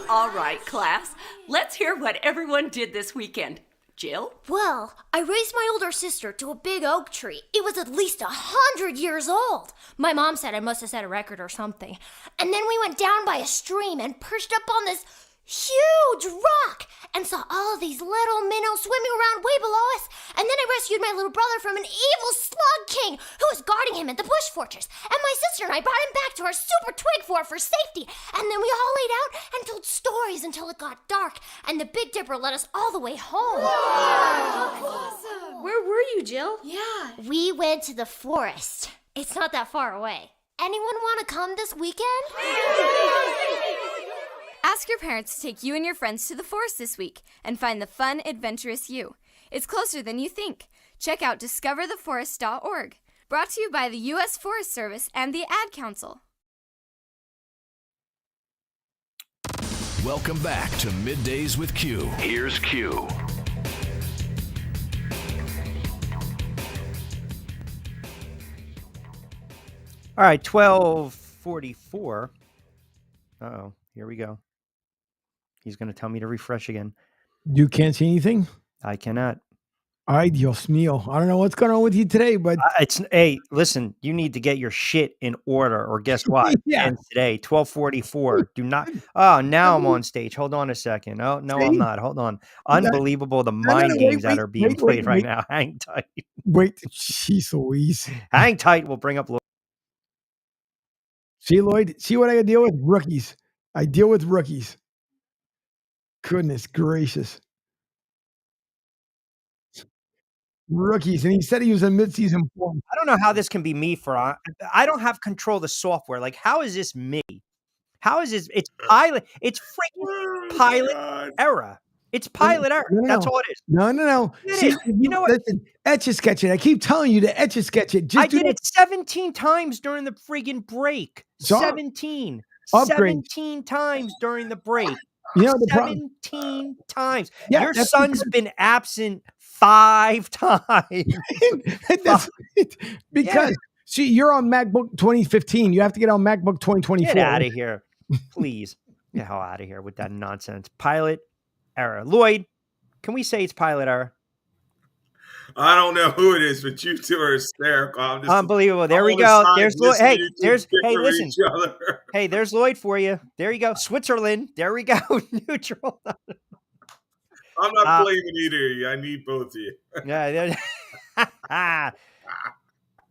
All right, class. Let's hear what everyone did this weekend. Jill? Well, I raised my older sister to a big oak tree. It was at least 100 years old. My mom said I must have set a record or something. And then we went down by a stream and perched up on this huge rock and saw all of these little minnows swimming around way below us. And then I rescued my little brother from an evil slug king who was guarding him at the bush fortress. And my sister and I brought him back to our super twig fort for safety. And then we all laid out and told stories until it got dark. And the Big Dipper led us all the way home. Wow. Awesome. Where were you, Jill? Yeah. We went to the forest. It's not that far away. Anyone want to come this weekend? Ask your parents to take you and your friends to the forest this week and find the fun, adventurous you. It's closer than you think. Check out discovertheforest.org. Brought to you by the U.S. Forest Service and the Ad Council. Welcome back to Middays with Q. Here's Q. All right, 12:44. Uh-oh, here we go. He's going to tell me to refresh again. You can't see anything? I cannot. Ay, Dios mío. I don't know what's going on with you today, but... Hey, listen, you need to get your shit in order, or guess what? Yeah. Ends today, 12:44. Do not... Oh, now I'm on stage. Hold on a second. Oh, no, I'm not. Hold on. Unbelievable, the mind games that are being played right now. Hang tight. Wait, jeez Louise. Hang tight. We'll bring up Lloyd. See, Lloyd? See what I deal with? Rookies. I deal with rookies. Goodness gracious. Rookies. And he said he was in midseason form. I don't know how this can be me I don't have control of the software. Like, how is this me? How is this? It's pilot. It's freaking pilot error. It's pilot error. No. That's all it is. No. See, you know what? Listen, etch-a-sketch it. I keep telling you to etch-a-sketch it. I did it 17 times during the friggin' break. 17. Upgrade. 17 times during the break. You know the problem. 17 times. Yeah, your son's been absent 5 times. That's because see, you're on MacBook 2015. You have to get on MacBook 2024. Get out of here, please. Get the hell out of here with that nonsense. Pilot error. Lloyd, can we say it's pilot error? I don't know who it is, but you two are hysterical. Unbelievable. There we go. There's Lloyd. Hey, listen. Hey, there's Lloyd for you. There you go. Switzerland. There we go. Neutral. I'm not blaming either of you. I need both of you. Yeah.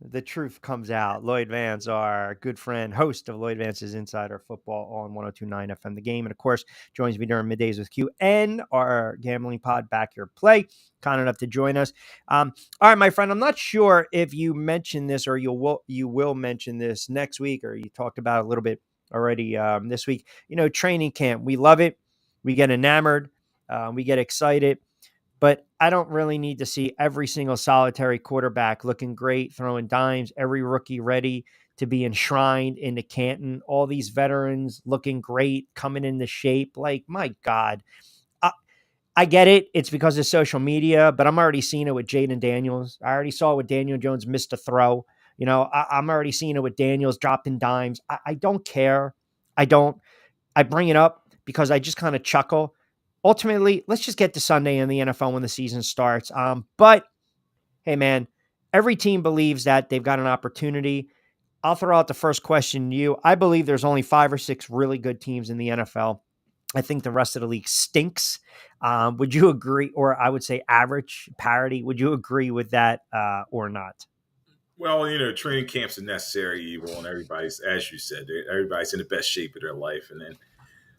The truth comes out. Lloyd Vance, our good friend, host of Lloyd Vance's Insider Football on 102.9 FM The Game. And, of course, joins me during Middays with Q and our gambling pod Back Your Play. Kind enough to join us. All right, my friend, I'm not sure if you mentioned this or you will mention this next week, or you talked about it a little bit already this week. You know, training camp. We love it. We get enamored. We get excited. But I don't really need to see every single solitary quarterback looking great, throwing dimes, every rookie ready to be enshrined into Canton, all these veterans looking great, coming into shape. Like, my God. I get it. It's because of social media, but I'm already seeing it with Jaden Daniels. I already saw what Daniel Jones missed a throw. I'm already seeing it with Daniels dropping dimes. I don't care. I bring it up because I just kind of chuckle. Ultimately, let's just get to Sunday in the NFL when the season starts. But hey, man, every team believes that they've got an opportunity. I'll throw out the first question to you. I believe there's only 5 or 6 really good teams in the NFL. I think the rest of the league stinks. Would you agree? Or I would say average parity. Would you agree with that or not? Well, training camp's a necessary evil, and everybody's, as you said, everybody's in the best shape of their life. And then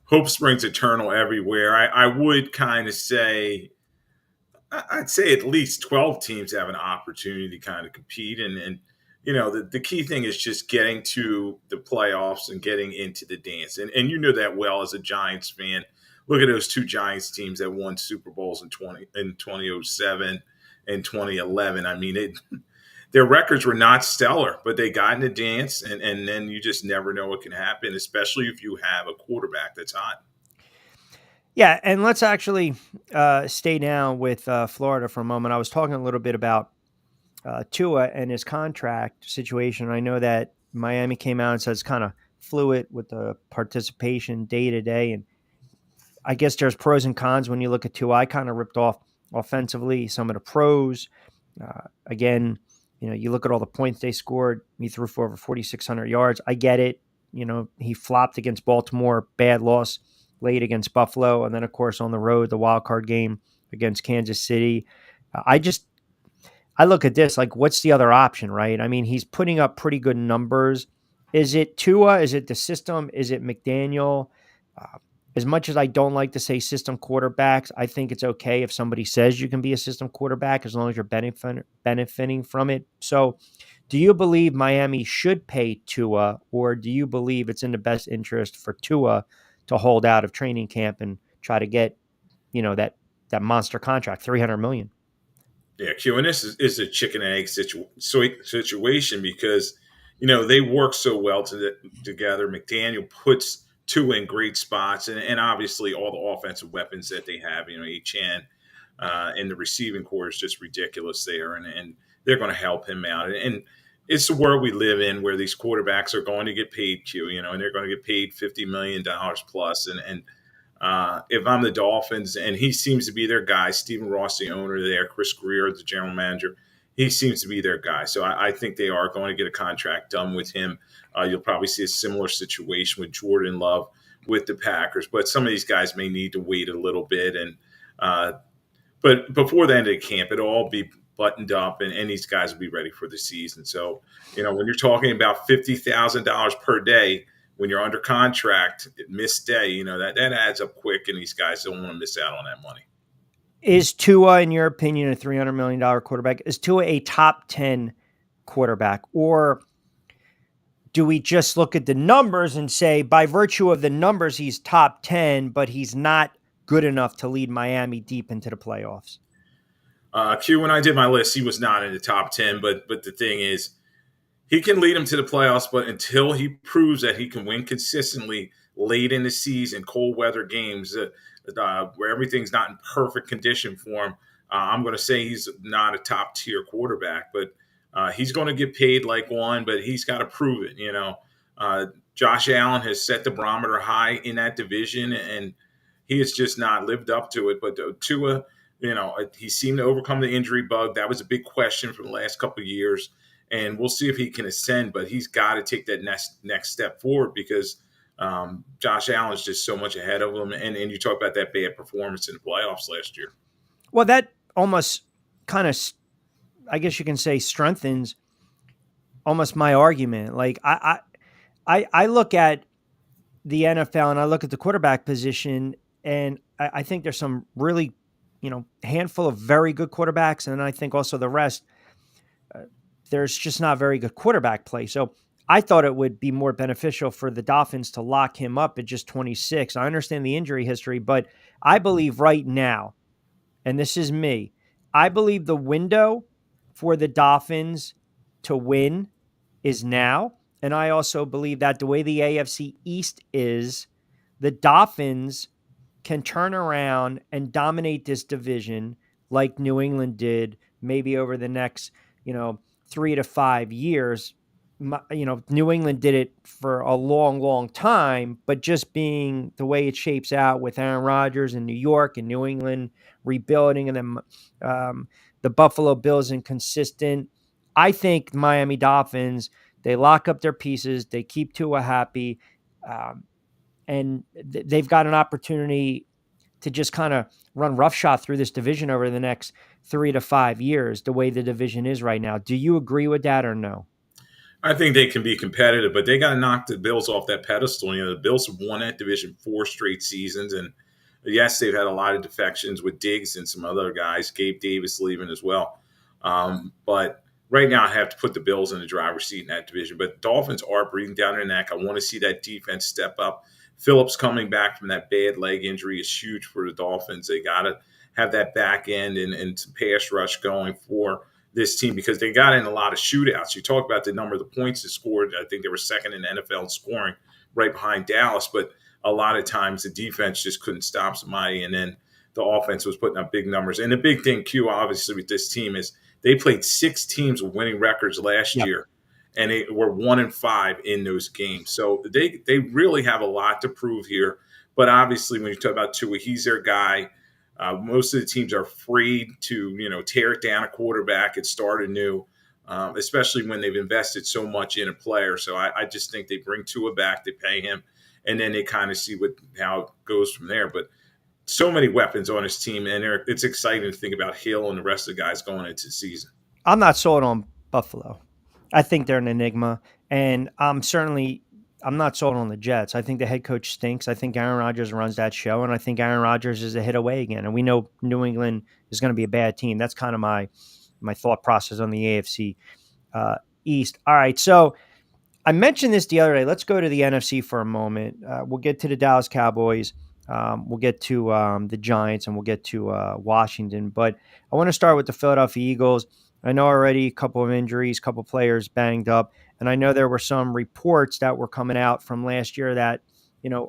hope springs eternal everywhere. I would kind of say, I'd say at least 12 teams have an opportunity to kind of compete. And the key thing is just getting to the playoffs and getting into the dance. And you know that well as a Giants fan. Look at those 2 Giants teams that won Super Bowls in 2007 and 2011. I mean, their records were not stellar, but they got in the dance, and then you just never know what can happen, especially if you have a quarterback that's hot. Yeah, and let's actually stay down with Florida for a moment. I was talking a little bit about Tua and his contract situation. I know that Miami came out and said it's kind of fluid with the participation day to day, and I guess there's pros and cons when you look at Tua. I kind of ripped off offensively some of the pros. Again, you look at all the points they scored. He threw for over 4,600 yards. I get it. He flopped against Baltimore, bad loss late against Buffalo, and then of course on the road, the wild card game against Kansas City. I look at this like, what's the other option, right? I mean, he's putting up pretty good numbers. Is it Tua? Is it the system? Is it McDaniel? As much as I don't like to say system quarterbacks, I think it's okay if somebody says you can be a system quarterback as long as you're benefiting from it. So do you believe Miami should pay Tua, or do you believe it's in the best interest for Tua to hold out of training camp and try to get, that monster contract, $300 million? Yeah, Q, and this is a chicken and egg situation because, they work so well together. McDaniel puts Tua in great spots, and obviously all the offensive weapons that they have, Etienne and the receiving core is just ridiculous there, and they're going to help him out. And it's the world we live in where these quarterbacks are going to get paid, Q, and they're going to get paid $50 million plus. And if I'm the Dolphins, and he seems to be their guy, Stephen Ross, the owner there, Chris Greer, the general manager, he seems to be their guy. So I think they are going to get a contract done with him. You'll probably see a similar situation with Jordan Love with the Packers, but some of these guys may need to wait a little bit. But before the end of the camp, it'll all be buttoned up, and these guys will be ready for the season. So, when you're talking about $50,000 per day, when you're under contract, missed day, that adds up quick, and these guys don't want to miss out on that money. Is Tua, in your opinion, a $300 million quarterback? Is Tua a top 10 quarterback? Or do we just look at the numbers and say, by virtue of the numbers, he's top 10, but he's not good enough to lead Miami deep into the playoffs? Q, when I did my list, he was not in the top 10, but the thing is, he can lead them to the playoffs, but until he proves that he can win consistently late in the season, cold weather games, where everything's not in perfect condition for him, I'm going to say he's not a top tier quarterback, but he's going to get paid like one, but he's got to prove it. Josh Allen has set the barometer high in that division, and he has just not lived up to it. But Tua, he seemed to overcome the injury bug. That was a big question for the last couple of years. And we'll see if he can ascend, but he's got to take that next step forward because Josh Allen's just so much ahead of him. And you talk about that bad performance in the playoffs last year. Well, that almost kind of, I guess you can say, strengthens almost my argument. Like I look at the NFL and I look at the quarterback position, and I think there's some really, handful of very good quarterbacks. And then I think also the rest, there's just not very good quarterback play. So I thought it would be more beneficial for the Dolphins to lock him up at just 26. I understand the injury history, but I believe right now, and this is me, I believe the window for the Dolphins to win is now. And I also believe that the way the AFC East is, the Dolphins can turn around and dominate this division like New England did maybe over the next, 3 to 5 years. New England did it for a long, long time, but just being the way it shapes out with Aaron Rodgers in New York and New England rebuilding, and then the Buffalo Bills inconsistent. I think Miami Dolphins, they lock up their pieces, they keep Tua happy, and they've got an opportunity to just kind of run roughshod through this division over the next 3 to 5 years, the way the division is right now. Do you agree with that or no? I think they can be competitive, but they got to knock the Bills off that pedestal. The Bills have won that division 4 straight seasons, and yes, they've had a lot of defections with Diggs and some other guys, Gabe Davis leaving as well. But right now, I have to put the Bills in the driver's seat in that division. But Dolphins are breathing down their neck. I want to see that defense step up. Phillips coming back from that bad leg injury is huge for the Dolphins. They got to have that back end and some pass rush going for this team, because they got in a lot of shootouts. You talk about the number of the points they scored. I think they were second in the NFL in scoring, right behind Dallas. But a lot of times the defense just couldn't stop somebody, and then the offense was putting up big numbers. And the big thing, Q, obviously, with this team is they played 6 teams with winning records last year, and they were 1-5 in those games. So they really have a lot to prove here. But obviously, when you talk about Tua, he's their guy. Most of the teams are afraid to, tear it down a quarterback and start anew, especially when they've invested so much in a player. So I just think they bring Tua back, they pay him, and then they kind of see how it goes from there. But so many weapons on his team, and it's exciting to think about Hill and the rest of the guys going into the season. I'm not sold on Buffalo. I think they're an enigma, and I'm not sold on the Jets. I think the head coach stinks. I think Aaron Rodgers runs that show, and I think Aaron Rodgers is a hit away again. And we know New England is going to be a bad team. That's kind of my thought process on the AFC East. All right, so I mentioned this the other day. Let's go to the NFC for a moment. We'll get to the Dallas Cowboys. We'll get to the Giants, and we'll get to Washington. But I want to start with the Philadelphia Eagles. I know already a couple of injuries, a couple of players banged up. And I know there were some reports that were coming out from last year that,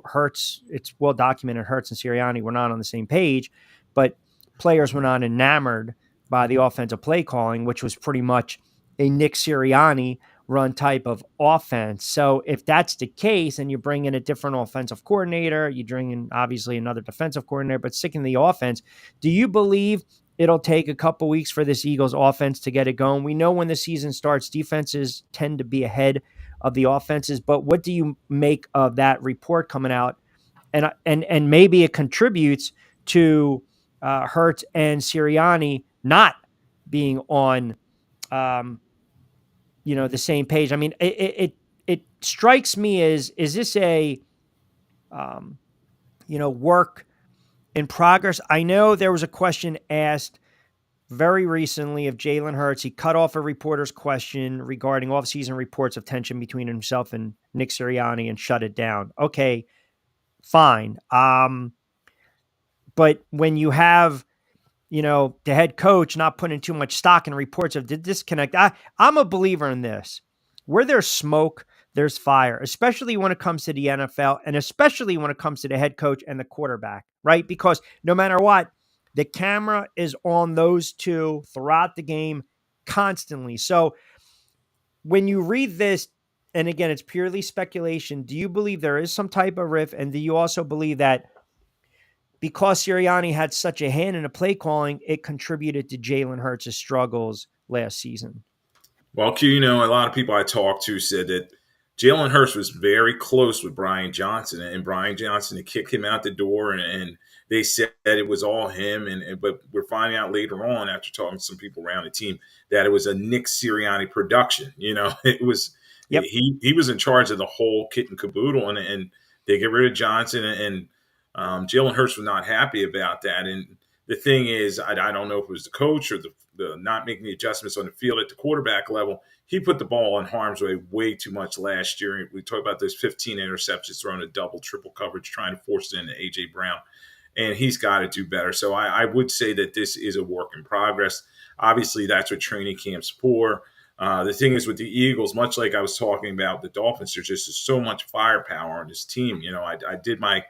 Hurts, it's well documented, Hurts and Sirianni were not on the same page, but players were not enamored by the offensive play calling, which was pretty much a Nick Sirianni run type of offense. So if that's the case, and you bring in a different offensive coordinator, you bring in obviously another defensive coordinator, but sticking to the offense, do you believe it'll take a couple weeks for this Eagles offense to get it going? We know when the season starts, defenses tend to be ahead of the offenses, but what do you make of that report coming out? And maybe it contributes to Hurts and Sirianni not being on, the same page. I mean, it strikes me as, is this a, work in progress? I know there was a question asked very recently of Jalen Hurts. He cut off a reporter's question regarding offseason reports of tension between himself and Nick Sirianni and shut it down. Okay, fine. But when you have, the head coach not putting too much stock in reports of the disconnect, I'm a believer in this. Where there's smoke, there's fire, especially when it comes to the NFL, and especially when it comes to the head coach and the quarterback, right? Because no matter what, the camera is on those two throughout the game constantly. So when you read this, and again, it's purely speculation, do you believe there is some type of rift? And do you also believe that because Sirianni had such a hand in the play calling, it contributed to Jalen Hurts' struggles last season? Well, Q, a lot of people I talked to said that Jalen Hurts was very close with Brian Johnson, and Brian Johnson had kicked him out the door, and they said it was all him. But we're finding out later on, after talking to some people around the team, that it was a Nick Sirianni production. It was he was in charge of the whole kit and caboodle, and they get rid of Johnson, and Jalen Hurts was not happy about that. And the thing is, I don't know if it was the coach or the not making the adjustments on the field at the quarterback level. He put the ball in harm's way too much last year. We talk about those 15 interceptions thrown a double, triple coverage, trying to force it into A.J. Brown. And he's got to do better. So I would say that this is a work in progress. Obviously, that's what training camp's for. The thing is with the Eagles, much like I was talking about the Dolphins, there's just so much firepower on this team. I did my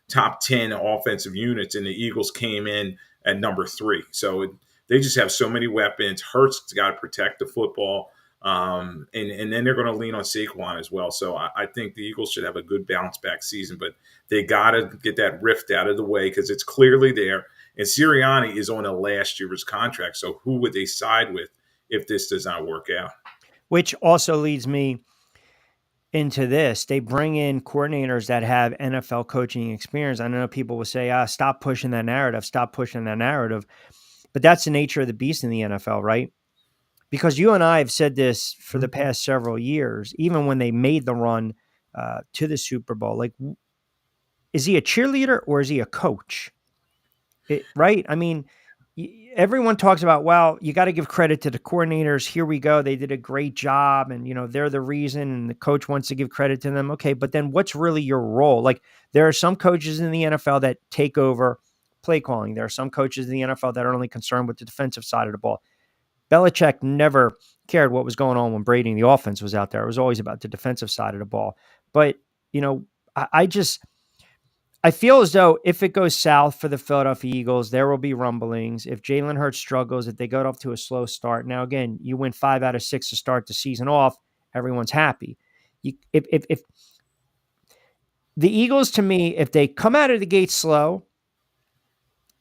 top 10 offensive units, and the Eagles came in at number 3. So they just have so many weapons. Hurts got to protect the football. And then they're going to lean on Saquon as well. So I think the Eagles should have a good bounce back season, but they got to get that rift out of the way because it's clearly there. And Sirianni is on a last year's contract. So who would they side with if this does not work out? Which also leads me into this. They bring in coordinators that have NFL coaching experience. I know people will say, stop pushing that narrative, stop pushing that narrative. But that's the nature of the beast in the NFL, right? Because you and I have said this for the past several years, even when they made the run to the Super Bowl. Like, is he a cheerleader or is he a coach? Right? I mean, everyone talks about, well, you got to give credit to the coordinators. Here we go. They did a great job and, they're the reason and the coach wants to give credit to them. Okay, but then what's really your role? Like, there are some coaches in the NFL that take over play calling. There are some coaches in the NFL that are only concerned with the defensive side of the ball. Belichick never cared what was going on when Brady and the offense was out there. It was always about the defensive side of the ball. But, I feel as though if it goes south for the Philadelphia Eagles, there will be rumblings. If Jalen Hurts struggles, if they go off to a slow start. Now, again, you win 5 out of 6 to start the season off, everyone's happy. If the Eagles, to me, if they come out of the gate slow,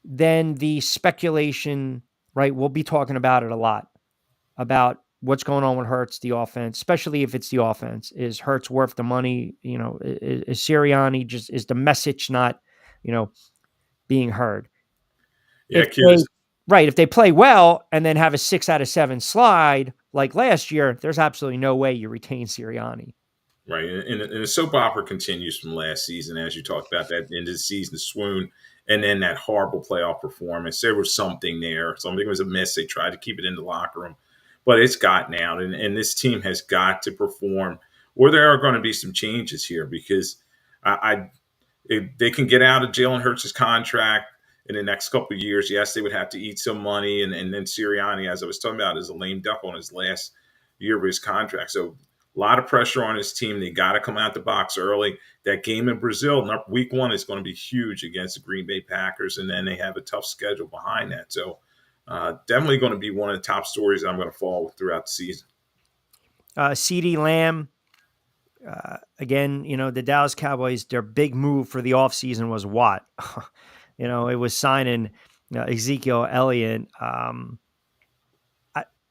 then the speculation, right, we'll be talking about it a lot, about what's going on with Hurts, the offense, especially if it's the offense. Is Hurts worth the money? Is Sirianni is the message not, being heard? Yeah, if they play well and then have a 6 out of 7 slide like last year, there's absolutely no way you retain Sirianni. Right. And the soap opera continues from last season, as you talked about, that end of the season swoon and then that horrible playoff performance. There was something there. Something was amiss. They tried to keep it in the locker room, but it's gotten out. And this team has got to perform, or there are going to be some changes here because if they can get out of Jalen Hurts' contract in the next couple of years, yes, they would have to eat some money. And then Sirianni, as I was talking about, is a lame duck on his last year of his contract. So a lot of pressure on his team. They got to come out the box early. That game in Brazil, week 1, is going to be huge against the Green Bay Packers, and then they have a tough schedule behind that. So definitely going to be one of the top stories I'm going to follow throughout the season. CeeDee Lamb, again, the Dallas Cowboys, their big move for the offseason was what? It was signing Ezekiel Elliott.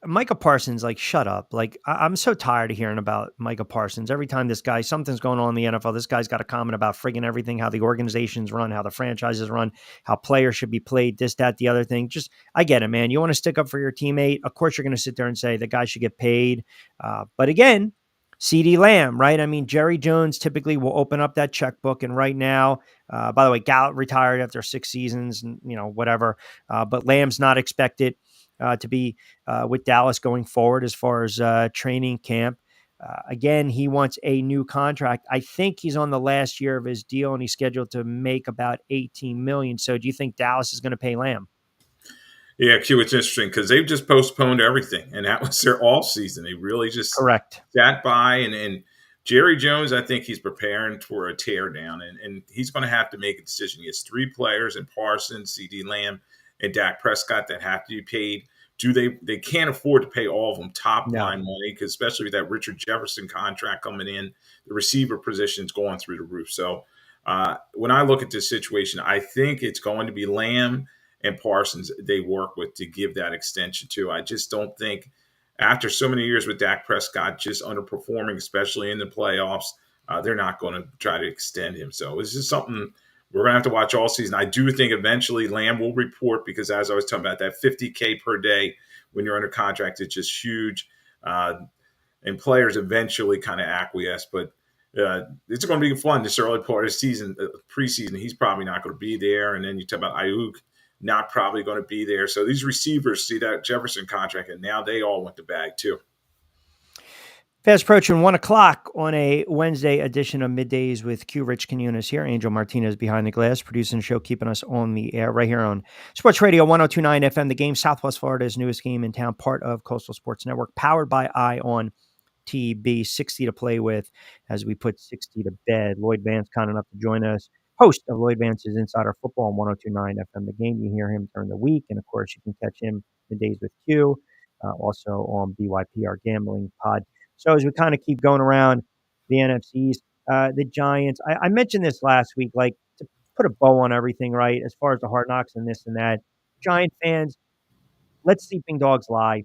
Micah Parsons, shut up. I'm so tired of hearing about Micah Parsons. Every time something's going on in the NFL, this guy's got a comment about friggin' everything, how the organizations run, how the franchises run, how players should be played, this, that, the other thing. I get it, man. You want to stick up for your teammate. Of course, you're going to sit there and say the guy should get paid. But again, CeeDee Lamb, right? I mean, Jerry Jones typically will open up that checkbook. And right now, by the way, Gallup retired after 6 seasons and, whatever. But Lamb's not expected to be with Dallas going forward as far as training camp. Again, he wants a new contract. I think he's on the last year of his deal and he's scheduled to make about $18 million. So do you think Dallas is going to pay Lamb? Yeah, Q, it's interesting because they've just postponed everything, and that was their off season. They really just sat by, and Jerry Jones, I think he's preparing for a teardown, and he's going to have to make a decision. He has 3 players in Parsons, CeeDee Lamb, and Dak Prescott that have to be paid. They can't afford to pay all of them top line money, because especially with that Richard Jefferson contract coming in, the receiver position's going through the roof. So when I look at this situation, I think it's going to be Lamb and Parsons they work with to give that extension to. I just don't think after so many years with Dak Prescott just underperforming, especially in the playoffs, they're not going to try to extend him. So it's just something we're going to have to watch all season. I do think eventually Lamb will report because, as I was talking about, that $50K per day when you're under contract is just huge. And players eventually kind of acquiesce. But it's going to be fun this early part of the season. Preseason, he's probably not going to be there. And then you talk about Ayuk, not probably going to be there. So these receivers see that Jefferson contract, and now they all went to bag too. Fast approaching 1 o'clock on a Wednesday edition of Middays with Q. Rich Quinones here. Angel Martinez behind the glass, producing the show, keeping us on the air right here on Sports Radio 102.9 FM. The Game, Southwest Florida's newest game in town, part of Coastal Sports Network, powered by ION TB. 60 to play with as we put 60 to bed. Lloyd Vance, kind enough to join us. Host of Lloyd Vance's Insider Football on 102.9 FM. The Game, you hear him during the week. And, of course, you can catch him Middays with Q also on BYP, our gambling pod. So as we kind of keep going around the NFC East, the Giants, I mentioned this last week, like to put a bow on everything, right? As far as the Hard Knocks and this and that, Giant fans, let sleeping dogs lie.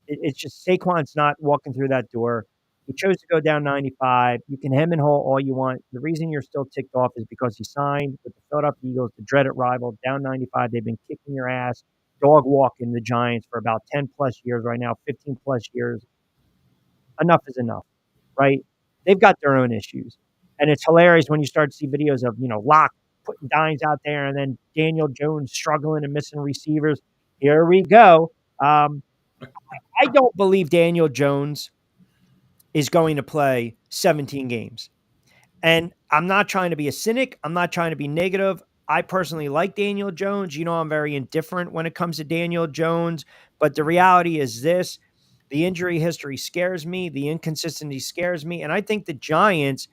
It's just Saquon's not walking through that door. He chose to go down 95. You can hem and haw all you want. The reason you're still ticked off is because he signed with the Philadelphia Eagles, the dreaded rival, down 95. They've been kicking your ass, dog walking the Giants for about 10 plus years right now, 15 plus years. Enough is enough, right? They've got their own issues. And it's hilarious when you start to see videos of, Locke putting dimes out there and then Daniel Jones struggling and missing receivers. Here we go. I don't believe Daniel Jones is going to play 17 games. And I'm not trying to be a cynic. I'm not trying to be negative. I personally like Daniel Jones. I'm very indifferent when it comes to Daniel Jones. But the reality is this. The injury history scares me. The inconsistency scares me. And I think the Giants,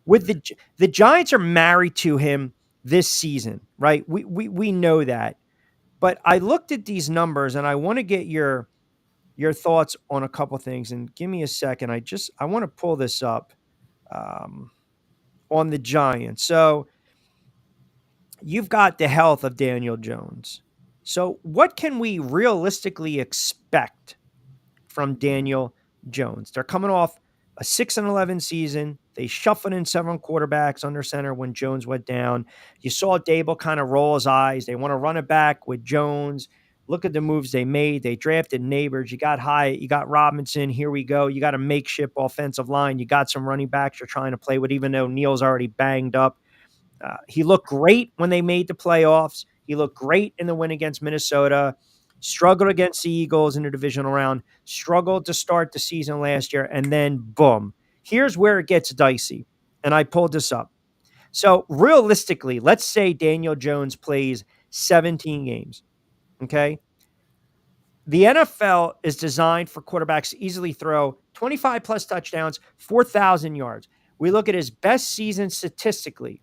the Giants are married to him this season, right? We know that. But I looked at these numbers and I want to get your thoughts on a couple things, and give me a second. I want to pull this up on the Giants. So you've got the health of Daniel Jones. So what can we realistically expect from Daniel Jones? They're coming off a 6-11 season. They shuffled in 7 quarterbacks under center when Jones went down. You saw Dable kind of roll his eyes. They want to run it back with Jones. Look at the moves they made. They drafted Neighbors. You got Hyatt. You got Robinson. Here we go. You got a makeshift offensive line. You got some running backs you're trying to play with, even though Neal's already banged up. He looked great when they made the playoffs. He looked great in the win against Minnesota. Struggled against the Eagles in the divisional round. Struggled to start the season last year. And then, boom. Here's where it gets dicey. And I pulled this up. So, realistically, let's say Daniel Jones plays 17 games. Okay? The NFL is designed for quarterbacks to easily throw 25 plus touchdowns, 4,000 yards. We look at his best season statistically,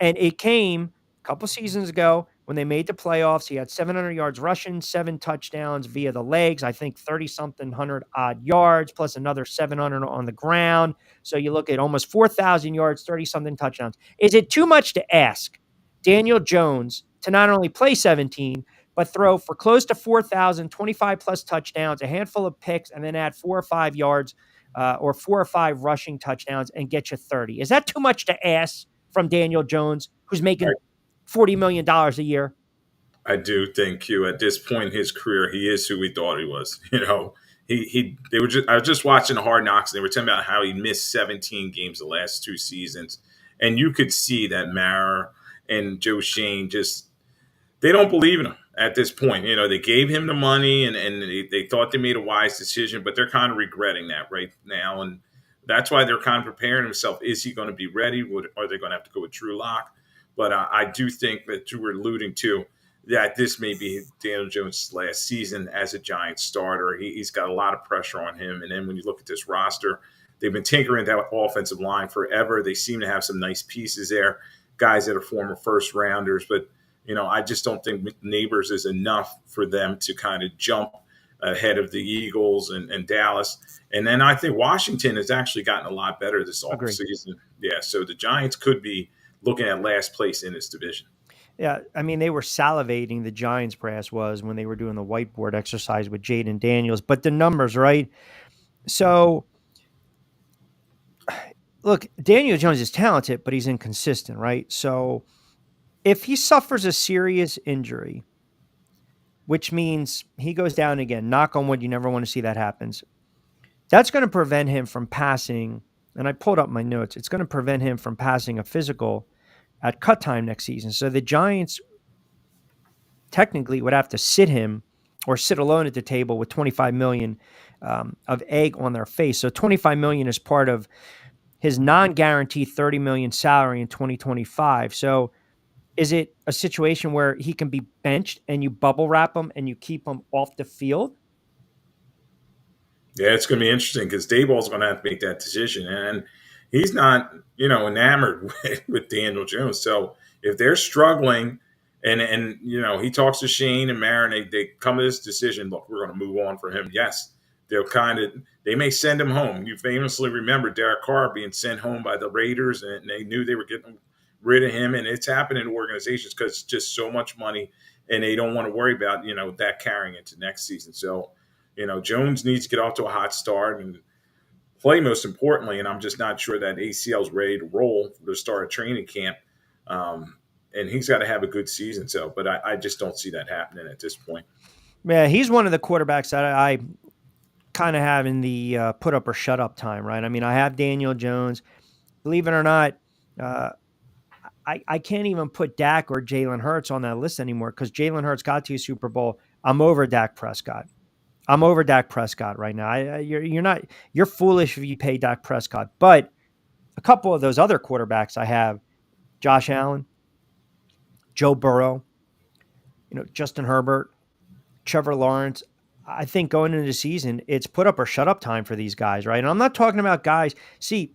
and it came a couple seasons ago when they made the playoffs. He had 700 yards rushing, 7 touchdowns via the legs. I think 30-something 100-odd yards, plus another 700 on the ground. So you look at almost 4,000 yards, 30-something touchdowns. Is it too much to ask Daniel Jones to not only play 17, but throw for close to 4,000, 25-plus touchdowns, a handful of picks, and then add 4 or 5 yards or 4 or 5 rushing touchdowns and get you 30? Is that too much to ask from Daniel Jones, who's making $40 million a year? I do think, Q, at this point in his career, he is who we thought he was. I was just watching the Hard Knocks, and they were talking about how he missed 17 games the last 2 seasons. And you could see that Mara and Joe Shane they don't believe in him at this point. They gave him the money and they thought they made a wise decision, but they're kind of regretting that right now. And that's why they're kind of preparing themselves. Is he going to be ready? Are they going to have to go with Drew Lock? But I do think that you were alluding to that this may be Daniel Jones' last season as a Giants starter. He's got a lot of pressure on him. And then when you look at this roster, they've been tinkering that offensive line forever. They seem to have some nice pieces there, guys that are former first rounders. But, I just don't think Neighbors is enough for them to kind of jump ahead of the Eagles and Dallas. And then I think Washington has actually gotten a lot better this offseason. Yeah, so the Giants could be looking at last place in this division. Yeah, I mean, they were salivating, the Giants brass was, when they were doing the whiteboard exercise with Jaden Daniels. But the numbers, right? So, look, Daniel Jones is talented, but he's inconsistent, right? So, if he suffers a serious injury, which means he goes down again, knock on wood, you never want to see that happens. That's going to prevent him from passing, and I pulled up my notes, it's going to prevent him from passing a physical at cut time next season. So the Giants technically would have to sit him or sit alone at the table with $25 million of egg on their face. So $25 million is part of his non-guaranteed $30 million salary in 2025. So is it a situation where he can be benched and you bubble wrap him and you keep him off the field? Yeah, it's going to be interesting because Daboll's going to have to make that decision. And he's not, enamored with Daniel Jones. So if they're struggling And he talks to Shane and Marin. They come to this decision. Look, we're going to move on for him. Yes, they may send him home. You famously remember Derek Carr being sent home by the Raiders, and they knew they were getting rid of him. And it's happened in organizations because it's just so much money, and they don't want to worry about that carrying into next season. So Jones needs to get off to a hot start and play, most importantly. And I'm just not sure that ACL is ready to roll for the start of training camp. And he's got to have a good season. So, but I just don't see that happening at this point. Yeah, he's one of the quarterbacks that I kind of have in the put up or shut up time, right? I mean, I have Daniel Jones. Believe it or not, I can't even put Dak or Jalen Hurts on that list anymore because Jalen Hurts got to a Super Bowl. I'm over Dak Prescott. I'm over Dak Prescott right now. You're foolish if you pay Dak Prescott. But a couple of those other quarterbacks I have, Josh Allen, Joe Burrow, Justin Herbert, Trevor Lawrence. I think going into the season, it's put up or shut up time for these guys, right? And I'm not talking about guys. See,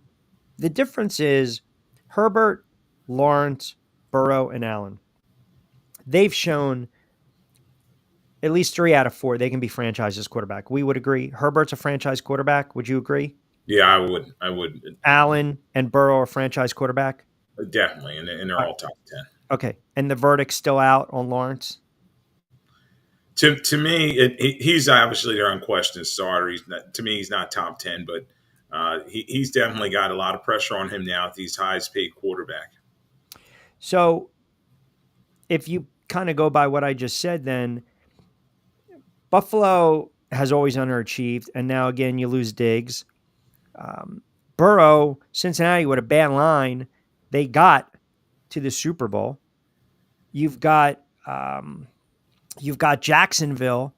the difference is Herbert, Lawrence, Burrow, and Allen. They've shown at least 3 out of 4 they can be franchised as quarterback. We would agree. Herbert's a franchise quarterback. Would you agree? Yeah, I would. Allen and Burrow are franchise quarterback? Definitely, and they're all top 10. Okay, and the verdict's still out on Lawrence? To me, he's obviously their unquestioned starter. He's not top 10, but he's definitely got a lot of pressure on him now at he's highest paid quarterback. So if you kind of go by what I just said, then Buffalo has always underachieved, and now again you lose Diggs. Burrow, Cincinnati with a bad line, they got to the Super Bowl. You've got Jacksonville,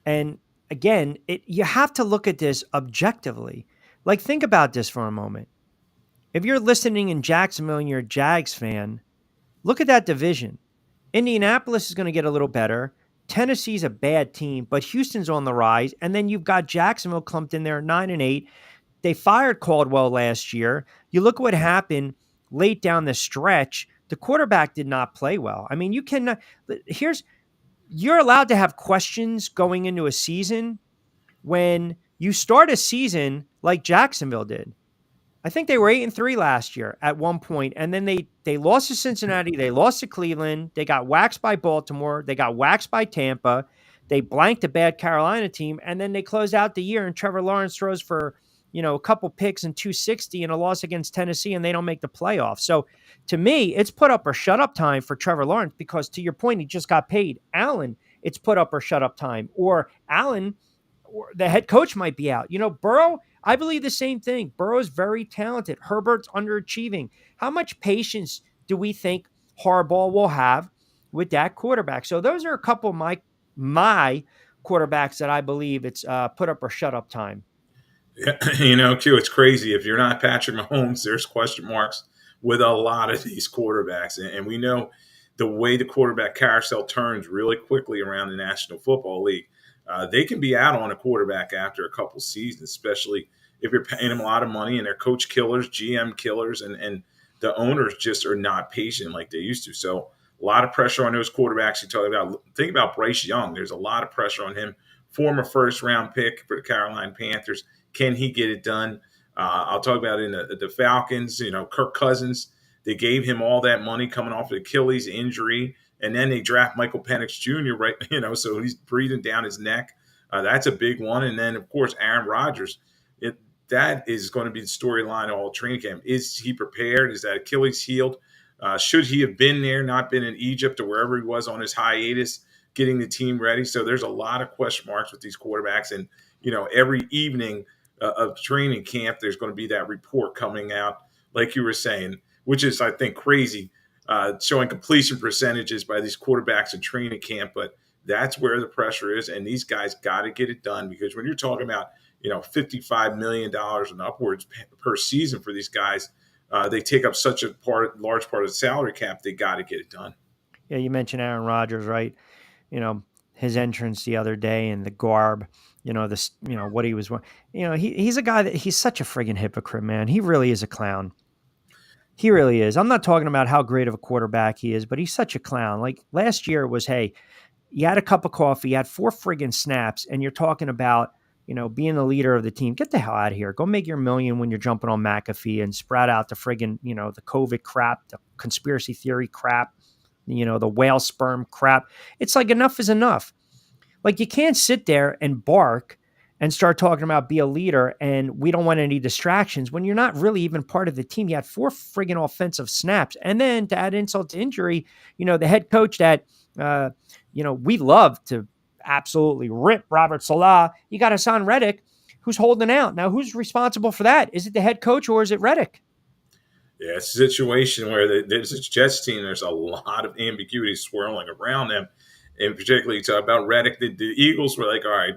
and again, you have to look at this objectively. Like, think about this for a moment. If you're listening in Jacksonville and you're a Jags fan, look at that division. Indianapolis is going to get a little better. Tennessee's a bad team, but Houston's on the rise. And then you've got Jacksonville clumped in there 9-8. They fired Caldwell last year. You look what happened late down the stretch. The quarterback did not play well. I mean, you're allowed to have questions going into a season when you start a season like Jacksonville did. I think they were 8-3 last year at one point, and then they lost to Cincinnati, they lost to Cleveland, they got waxed by Baltimore, they got waxed by Tampa, they blanked a bad Carolina team, and then they closed out the year and Trevor Lawrence throws for a couple picks and 260 and a loss against Tennessee, and they don't make the playoffs. So to me, it's put up or shut up time for Trevor Lawrence because, to your point, he just got paid. Allen, it's put up or shut up time. Or Allen, or the head coach might be out. Burrow, I believe the same thing. Burrow's very talented. Herbert's underachieving. How much patience do we think Harbaugh will have with that quarterback? So those are a couple of my quarterbacks that I believe it's put up or shut up time. Q, it's crazy. If you're not Patrick Mahomes, there's question marks with a lot of these quarterbacks. And we know the way the quarterback carousel turns really quickly around the National Football League. They can be out on a quarterback after a couple seasons, especially if you're paying them a lot of money and they're coach killers, GM killers, and the owners just are not patient like they used to. So a lot of pressure on those quarterbacks. You talk about, think about Bryce Young. There's a lot of pressure on him. Former first-round pick for the Carolina Panthers. Can he get it done? I'll talk about in the Falcons, Kirk Cousins. They gave him all that money coming off the Achilles injury. And then they draft Michael Penix Jr., right? So he's breathing down his neck. That's a big one. And then, of course, Aaron Rodgers. That is going to be the storyline of all training camp. Is he prepared? Is that Achilles healed? Should he have been there, not been in Egypt or wherever he was on his hiatus, getting the team ready? So there's a lot of question marks with these quarterbacks. And, every evening of training camp, there's going to be that report coming out, like you were saying, which is, I think, crazy. Showing completion percentages by these quarterbacks in training camp, but that's where the pressure is, and these guys got to get it done because when you're talking about $55 million and upwards per season for these guys, they take up such a large part of the salary cap. They got to get it done. Yeah, you mentioned Aaron Rodgers, right? His entrance the other day and the garb. What he was. He's a guy that he's such a friggin' hypocrite, man. He really is a clown. He really is. I'm not talking about how great of a quarterback he is, but he's such a clown. Like last year was, hey, you had a cup of coffee, you had 4 friggin' snaps, and you're talking about, being the leader of the team. Get the hell out of here. Go make your million when you're jumping on McAfee and sprout out the friggin', the COVID crap, the conspiracy theory crap, the whale sperm crap. It's like enough is enough. Like you can't sit there and bark and start talking about be a leader and we don't want any distractions when you're not really even part of the team. You had 4 friggin' offensive snaps. And then to add insult to injury, the head coach that, we love to absolutely rip Robert Saleh. You got Hassan Reddick who's holding out. Now, who's responsible for that? Is it the head coach or is it Reddick? Yeah, it's a situation where there's a Jets team. There's a lot of ambiguity swirling around them. And particularly talk about Reddick, the Eagles were like, all right,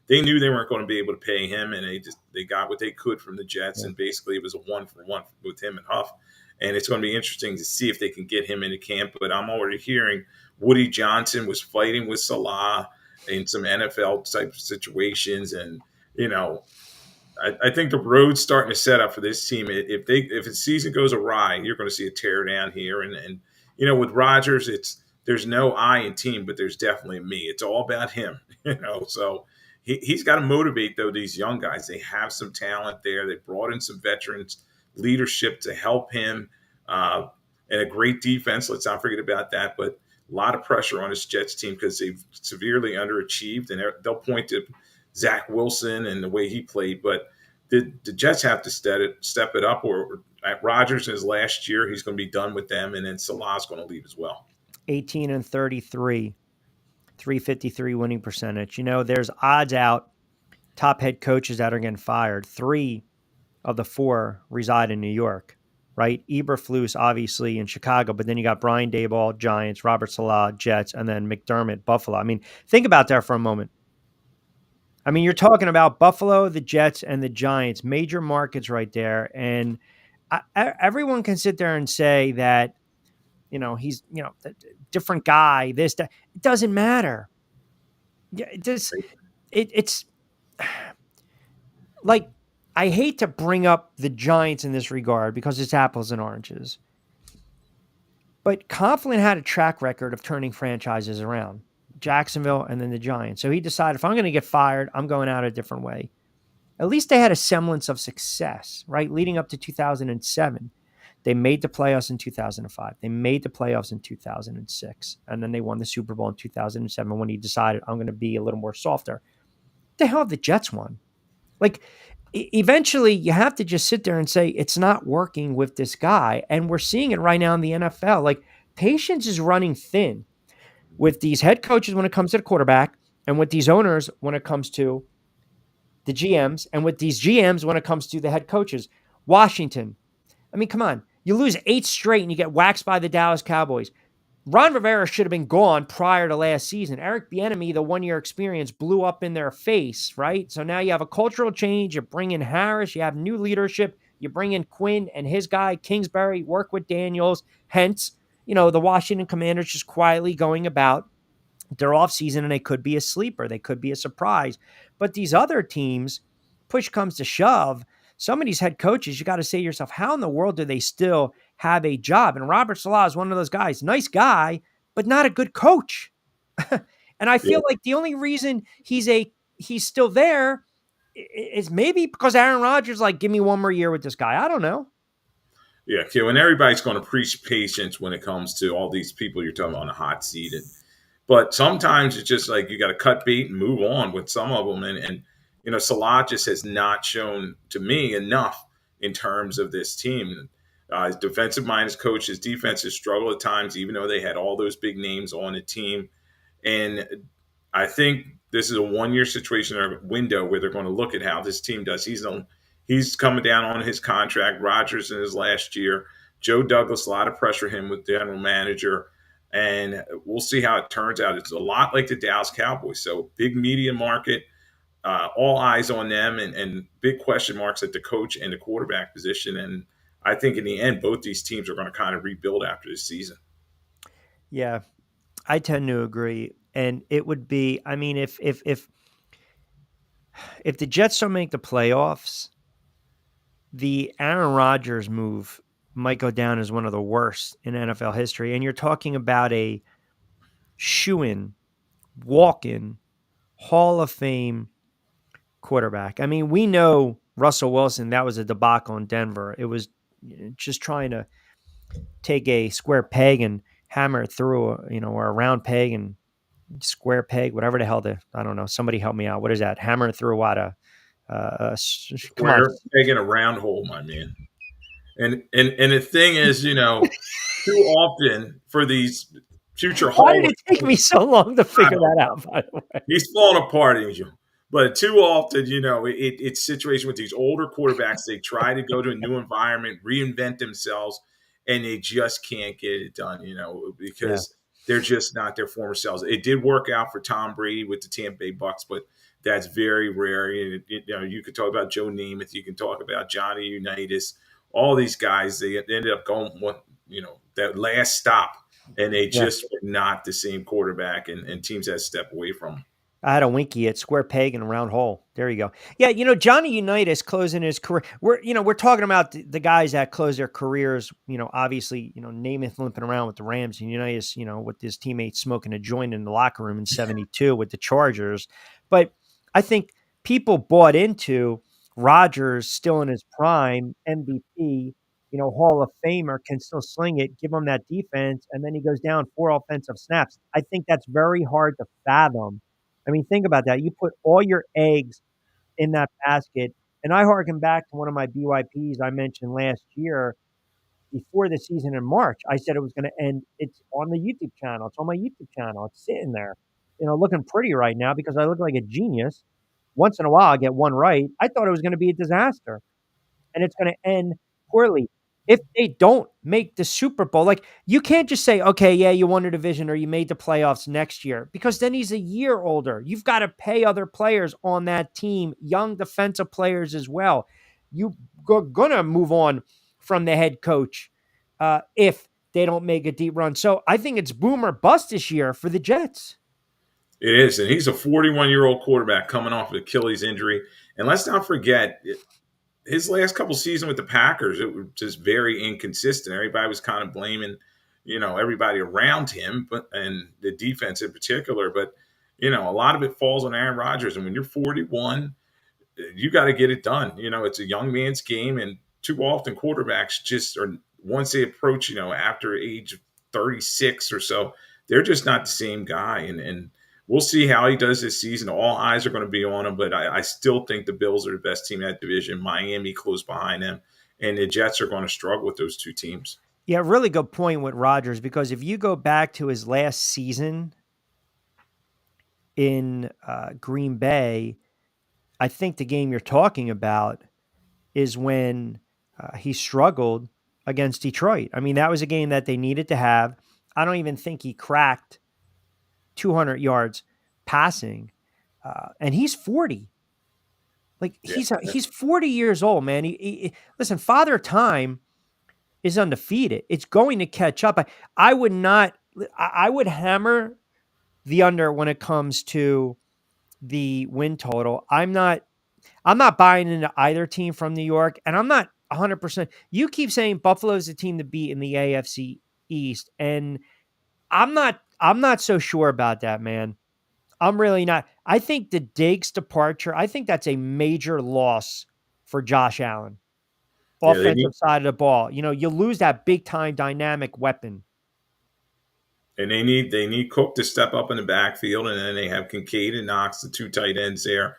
they knew they weren't going to be able to pay him, and they got what they could from the Jets, and basically it was a 1-for-1 with him and Huff. And it's going to be interesting to see if they can get him into camp. But I'm already hearing Woody Johnson was fighting with Salah in some NFL type situations, and I think the road's starting to set up for this team. If the season goes awry, you're going to see a tear down here, and with Rodgers, there's no I in team, but there's definitely me. It's all about him, So he's got to motivate, though, these young guys. They have some talent there. They brought in some veterans leadership to help him, and a great defense. Let's not forget about that. But a lot of pressure on this Jets team because they've severely underachieved, and they'll point to Zach Wilson and the way he played. But the Jets have to step it up, or at Rodgers in his last year, he's going to be done with them, and then Salah's going to leave as well. 18-33, 353 winning percentage. There's odds out top head coaches that are getting fired. 3 of the 4 reside in New York, right? Eberflus, obviously, in Chicago, but then you got Brian Daboll, Giants, Robert Saleh, Jets, and then McDermott, Buffalo. I mean, think about that for a moment. I mean, you're talking about Buffalo, the Jets, and the Giants, major markets right there. And everyone can sit there and say that, he's, a different guy, this, that. It doesn't matter. Yeah, it's like, I hate to bring up the Giants in this regard because it's apples and oranges. But Coughlin had a track record of turning franchises around. Jacksonville and then the Giants. So he decided, if I'm going to get fired, I'm going out a different way. At least they had a semblance of success, right? Leading up to 2007. They made the playoffs in 2005. They made the playoffs in 2006. And then they won the Super Bowl in 2007 when he decided, I'm going to be a little more softer. What the hell have the Jets won? Like, eventually you have to just sit there and say, it's not working with this guy. And we're seeing it right now in the NFL. Like, patience is running thin with these head coaches when it comes to the quarterback, and with these owners when it comes to the GMs, and with these GMs when it comes to the head coaches. Washington. I mean, come on. You lose 8 straight and you get waxed by the Dallas Cowboys. Ron Rivera should have been gone prior to last season. Eric Bieniemy, the 1-year experience, blew up in their face, right? So now you have a cultural change. You bring in Harris. You have new leadership. You bring in Quinn and his guy, Kingsbury, work with Daniels. Hence, the Washington Commanders just quietly going about their offseason, and they could be a sleeper. They could be a surprise. But these other teams, push comes to shove, some of these head coaches, you got to say to yourself, how in the world do they still have a job? And Robert Saleh is one of those guys, nice guy, but not a good coach. And I feel like the only reason he's still there is maybe because Aaron Rodgers, like, give me one more year with this guy. I don't know. Yeah, Q, and everybody's going to preach patience when it comes to all these people you're talking about on the hot seat. But sometimes it's just like you got to cut bait and move on with some of them. And Salah just has not shown to me enough in terms of this team. His defensive-minded coach, his defense has struggled at times, even though they had all those big names on the team. And I think this is a 1-year situation or window where they're going to look at how this team does. He's coming down on his contract. Rodgers in his last year. Joe Douglas, a lot of pressure him with the general manager. And we'll see how it turns out. It's a lot like the Dallas Cowboys. So big media market, all eyes on them, and big question marks at the coach and the quarterback position. And I think in the end, both these teams are going to kind of rebuild after this season. Yeah, I tend to agree. And it would be, I mean, if the Jets don't make the playoffs, the Aaron Rodgers move might go down as one of the worst in NFL history. And you're talking about a shoo-in, walk-in, Hall of Fame quarterback. I mean, we know Russell Wilson, that was a debacle in Denver. It was just trying to take a square peg and hammer it through, or a round peg and square peg, whatever the hell I don't know. Somebody help me out. What is that? Hammer it through what? Come on. Square peg in a round hole, my man. And the thing is, too often for these future Why did it take me so long to figure that out, by the way? He's falling apart, Angel. But too often, it's situation with these older quarterbacks. They try to go to a new environment, reinvent themselves, and they just can't get it done, because they're just not their former selves. It did work out for Tom Brady with the Tampa Bay Bucks, but that's very rare. You could talk about Joe Namath. You can talk about Johnny Unitas. All these guys, they ended up going, that last stop, and they just were not the same quarterback, and teams had to step away from them. I had a winky at square peg and a round hole. There you go. Yeah, Johnny Unitas closing his career. We're talking about the guys that close their careers. Obviously, Namath limping around with the Rams, and Unitas, with his teammates smoking a joint in the locker room in '72 with the Chargers. But I think people bought into Rodgers still in his prime, MVP, Hall of Famer, can still sling it, give him that defense, and then he goes down 4 offensive snaps. I think that's very hard to fathom. I mean, think about that. You put all your eggs in that basket. And I harken back to one of my BYPs I mentioned last year before the season in March. I said it was going to end. It's on the YouTube channel. It's on my YouTube channel. It's sitting there, looking pretty right now because I look like a genius. Once in a while, I get one right. I thought it was going to be a disaster. And it's going to end poorly. If they don't make the Super Bowl, you can't just say, okay, yeah, you won a division or you made the playoffs next year, because then he's a year older. You've got to pay other players on that team, young defensive players as well. You're going to move on from the head coach if they don't make a deep run. So I think it's boom or bust this year for the Jets. It is, and he's a 41-year-old quarterback coming off an Achilles injury. And let's not forget, his last couple seasons with the Packers, it was just very inconsistent. Everybody was kind of blaming, everybody around him, and the defense in particular. But, a lot of it falls on Aaron Rodgers. And when you're 41, you got to get it done. It's a young man's game, and too often quarterbacks just are, once they approach, after age 36 or so, they're just not the same guy. And we'll see how he does this season. All eyes are going to be on him, but I still think the Bills are the best team in that division. Miami close behind them, and the Jets are going to struggle with those two teams. Yeah, really good point with Rodgers, because if you go back to his last season in Green Bay, I think the game you're talking about is when he struggled against Detroit. I mean, that was a game that they needed to have. I don't even think he cracked 200 yards passing, and he's 40. He's 40 years old, man. Listen, Father Time is undefeated. It's going to catch up. I would hammer the under when it comes to the win total. I'm not buying into either team from New York, and I'm not 100%. You keep saying Buffalo's the team to beat in the AFC East, and I'm not so sure about that, man. I'm really not. I think the Diggs departure, I think that's a major loss for Josh Allen. Offensive side of the ball. You lose that big time dynamic weapon. And they need Cook to step up in the backfield, and then they have Kincaid and Knox, the two tight ends there.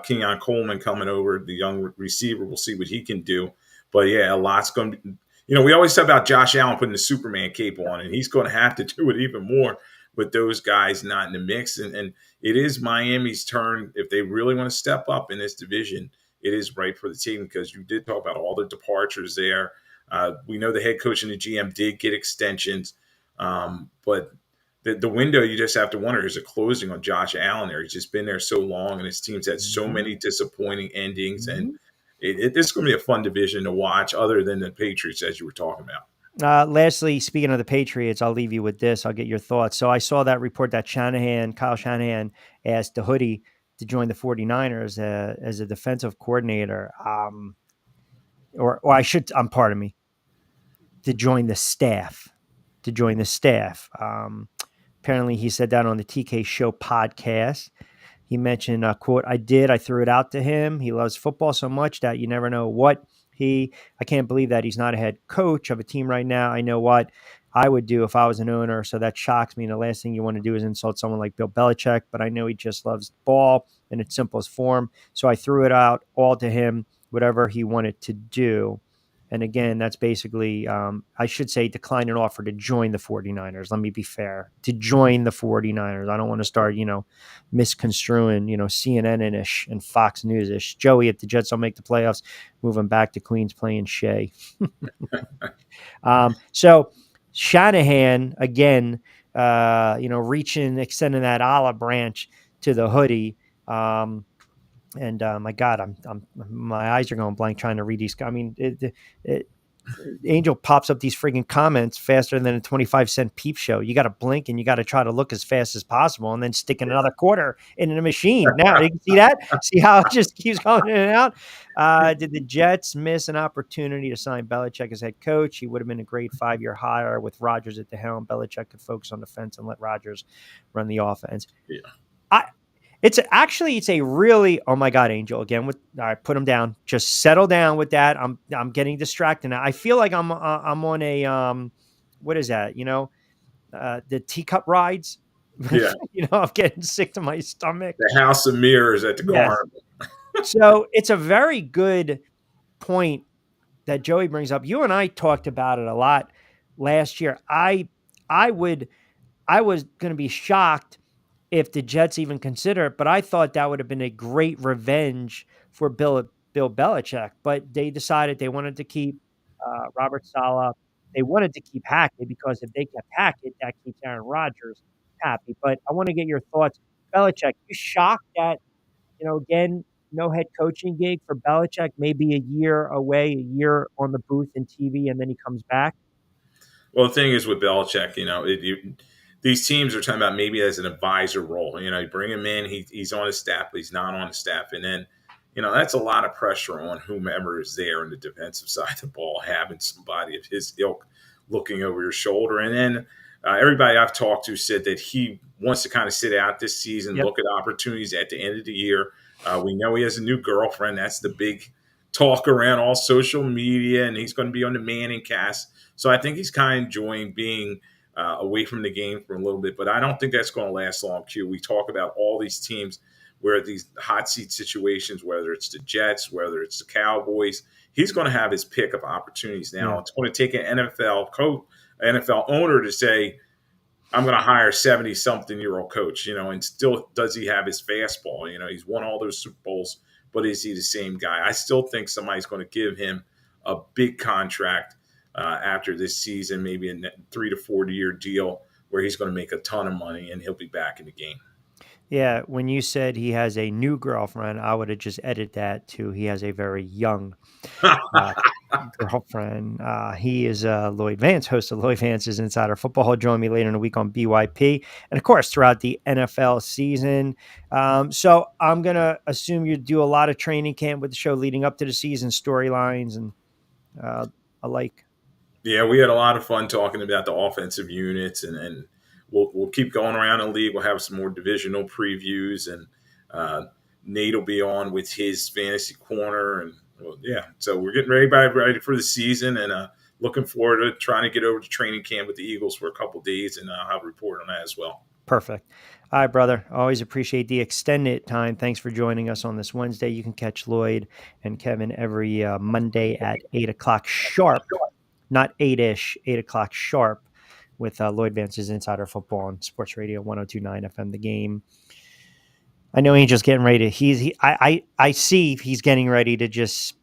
Kenyon Coleman coming over, the young receiver. We'll see what he can do. But yeah, a lot's going to be. We always talk about Josh Allen putting the Superman cape on, and he's going to have to do it even more with those guys not in the mix. And it is Miami's turn. If they really want to step up in this division, it is right for the team, because you did talk about all the departures there. We know the head coach and the GM did get extensions, but the window, you just have to wonder, is it closing on Josh Allen there? He's just been there so long, and his team's had so many disappointing endings. And it's going to be a fun division to watch, other than the Patriots, as you were talking about. Lastly, speaking of the Patriots, I'll leave you with this. I'll get your thoughts. So I saw that report that Kyle Shanahan asked the hoodie to join the 49ers as a defensive coordinator. Pardon me. to join the staff. Apparently, he said that on the TK Show podcast. He mentioned, quote, I threw it out to him. He loves football so much that you never know what I can't believe that he's not a head coach of a team right now. I know what I would do if I was an owner. So that shocks me. And the last thing you want to do is insult someone like Bill Belichick, but I know he just loves ball in its simplest form. So I threw it out all to him, whatever he wanted to do. And again, that's basically, I should say, decline an offer to join the 49ers. Let me be fair. To join the 49ers. I don't want to start, misconstruing, CNN-ish and Fox News-ish. Joey, if the Jets don't make the playoffs, moving back to Queens playing Shea. So Shanahan, again, extending that olive branch to the hoodie. And my God, my eyes are going blank trying to read these. I mean, Angel pops up these freaking comments faster than a 25-cent peep show. You got to blink and you got to try to look as fast as possible and then stick another quarter in the machine. Now, you can see that? See how it just keeps going in and out? Did the Jets miss an opportunity to sign Belichick as head coach? He would have been a great 5-year hire with Rodgers at the helm. Belichick could focus on defense and let Rodgers run the offense. Yeah. It's a really, oh my God, Angel, again, all right, put him down. Just settle down with that. I'm getting distracted now. I feel like I'm on a, what is that? The teacup rides. Yeah. I'm getting sick to my stomach. The House of Mirrors at the carnival. So it's a very good point that Joey brings up. You and I talked about it a lot last year. I was going to be shocked if the Jets even consider it, but I thought that would have been a great revenge for Bill Belichick. But they decided they wanted to keep Robert Saleh. They wanted to keep Hackett because if they kept Hackett, that keeps Aaron Rodgers happy. But I want to get your thoughts. Belichick, you shocked that, again, no head coaching gig for Belichick, maybe a year away, a year on the booth and TV, and then he comes back? Well, the thing is with Belichick, these teams are talking about maybe as an advisor role. You bring him in, he's on his staff, but he's not on the staff. And then, that's a lot of pressure on whomever is there in the defensive side of the ball, having somebody of his ilk looking over your shoulder. And then everybody I've talked to said that he wants to kind of sit out this season, look at opportunities at the end of the year. We know he has a new girlfriend. That's the big talk around all social media, and he's going to be on the Manning cast. So I think he's kind of enjoying being away from the game for a little bit, but I don't think that's going to last long, Q. We talk about all these teams where these hot seat situations, whether it's the Jets, whether it's the Cowboys, he's going to have his pick of opportunities. Now, It's going to take an NFL owner to say, I'm going to hire a 70-something-year-old coach, and still does he have his fastball? He's won all those Super Bowls, but is he the same guy? I still think somebody's going to give him a big contract after this season, maybe a 3 to 4 year deal where he's going to make a ton of money and he'll be back in the game. Yeah, when you said he has a new girlfriend, I would have just edited that to he has a very young girlfriend. He is Lloyd Vance, host of Lloyd Vance's Insider Football. He'll join me later in the week on BYP. And, of course, throughout the NFL season. So I'm going to assume you do a lot of training camp with the show leading up to the season, storylines and alike. Yeah, we had a lot of fun talking about the offensive units, and we'll keep going around the league. We'll have some more divisional previews, and Nate will be on with his fantasy corner, and so we're getting ready for the season, and looking forward to trying to get over to training camp with the Eagles for a couple of days, and I'll have a report on that as well. Perfect. All right, brother. Always appreciate the extended time. Thanks for joining us on this Wednesday. You can catch Lloyd and Kevin every Monday at 8 o'clock sharp. Not 8-ish, 8 o'clock sharp with Lloyd Vance's Insider Football on Sports Radio 102.9 FM The Game. I know Angel's getting ready to I see he's getting ready to just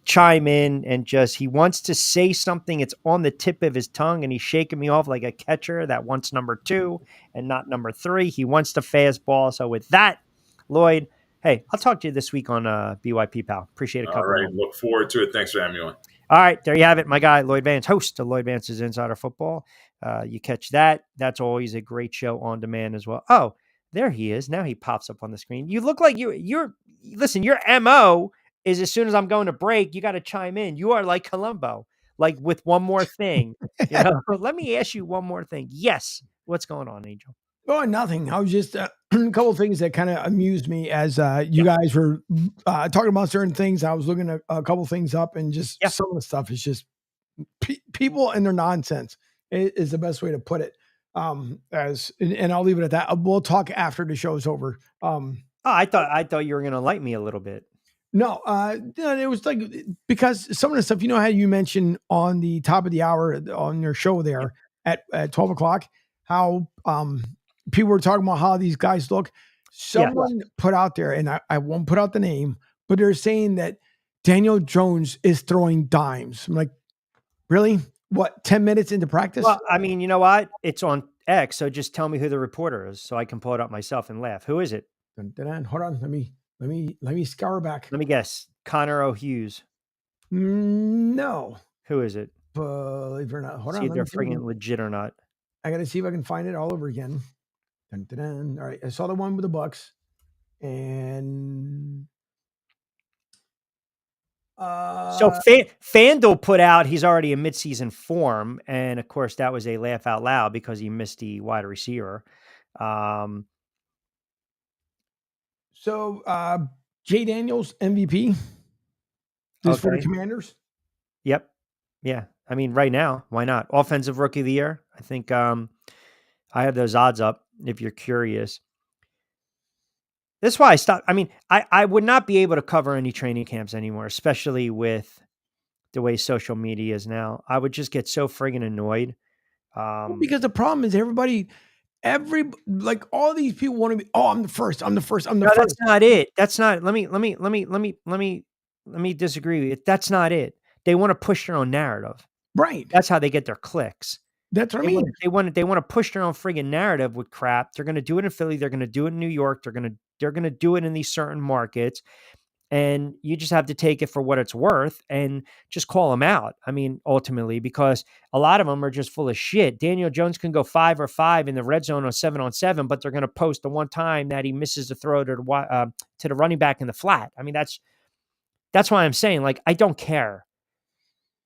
chime in and he wants to say something. It's on the tip of his tongue and he's shaking me off like a catcher that wants number 2 and not number 3. He wants the fastball. So with that, Lloyd, hey, I'll talk to you this week on BYP, pal. Appreciate it. All right. Look forward to it. Thanks for having me on. All right, there you have it. My guy, Lloyd Vance, host of Lloyd Vance's Insider Football. You catch that. That's always a great show on demand as well. Oh, there he is. Now he pops up on the screen. You look like listen, your MO is as soon as I'm going to break, you got to chime in. You are like Columbo. like with one more thing. You know, let me ask you one more thing. Yes. What's going on, Angel? Oh, nothing. I was just a couple of things that kind of amused me as you guys were talking about certain things. I was looking at a couple of things up, and just some of the stuff is just people and their nonsense is the best way to put it. And I'll leave it at that. We'll talk after the show's over. I thought you were going to light me a little bit. No, it was like, because some of the stuff, you know, how you mentioned on the top of the hour on your show there at 12 o'clock, how people were talking about how these guys look. Someone put out there, and I won't put out the name, but they're saying that Daniel Jones is throwing dimes. I'm like, really? What, 10 minutes into practice? Well, I mean, you know what? It's on X, so just tell me who the reporter is so I can pull it up myself and laugh. Who is it? Hold on. Let me scour back. Let me guess. Connor O'Hughes. No. Who is it? Believe it or not. Hold on. See if they're freaking legit or not. I got to see if I can find it all over again. All right. I saw the one with the Bucks. And so FanDuel put out he's already in midseason form, and of course that was a laugh out loud because he missed the wide receiver. So Jay Daniels MVP is for the Commanders. Yep. Yeah. I mean, right now, why not? Offensive Rookie of the Year. I think I have those odds up if you're curious. That's why I stopped. I mean, I would not be able to cover any training camps anymore, especially with the way social media is now. I would just get so friggin' annoyed. Because the problem is like all these people want to be, I'm the first. No, first. That's not it. That's not, let me disagree with you. That's not it. They want to push their own narrative. Right. That's how they get their clicks. That's what I mean. They want to push their own friggin' narrative with crap. They're going to do it in Philly. They're going to do it in New York. They're going to do it in these certain markets. And you just have to take it for what it's worth and just call them out. I mean, ultimately, because a lot of them are just full of shit. Daniel Jones can go 5 or 5 in the red zone on 7-on-7, but they're going to post the one time that he misses the throw to the running back in the flat. I mean, that's why I'm saying, like, I don't care.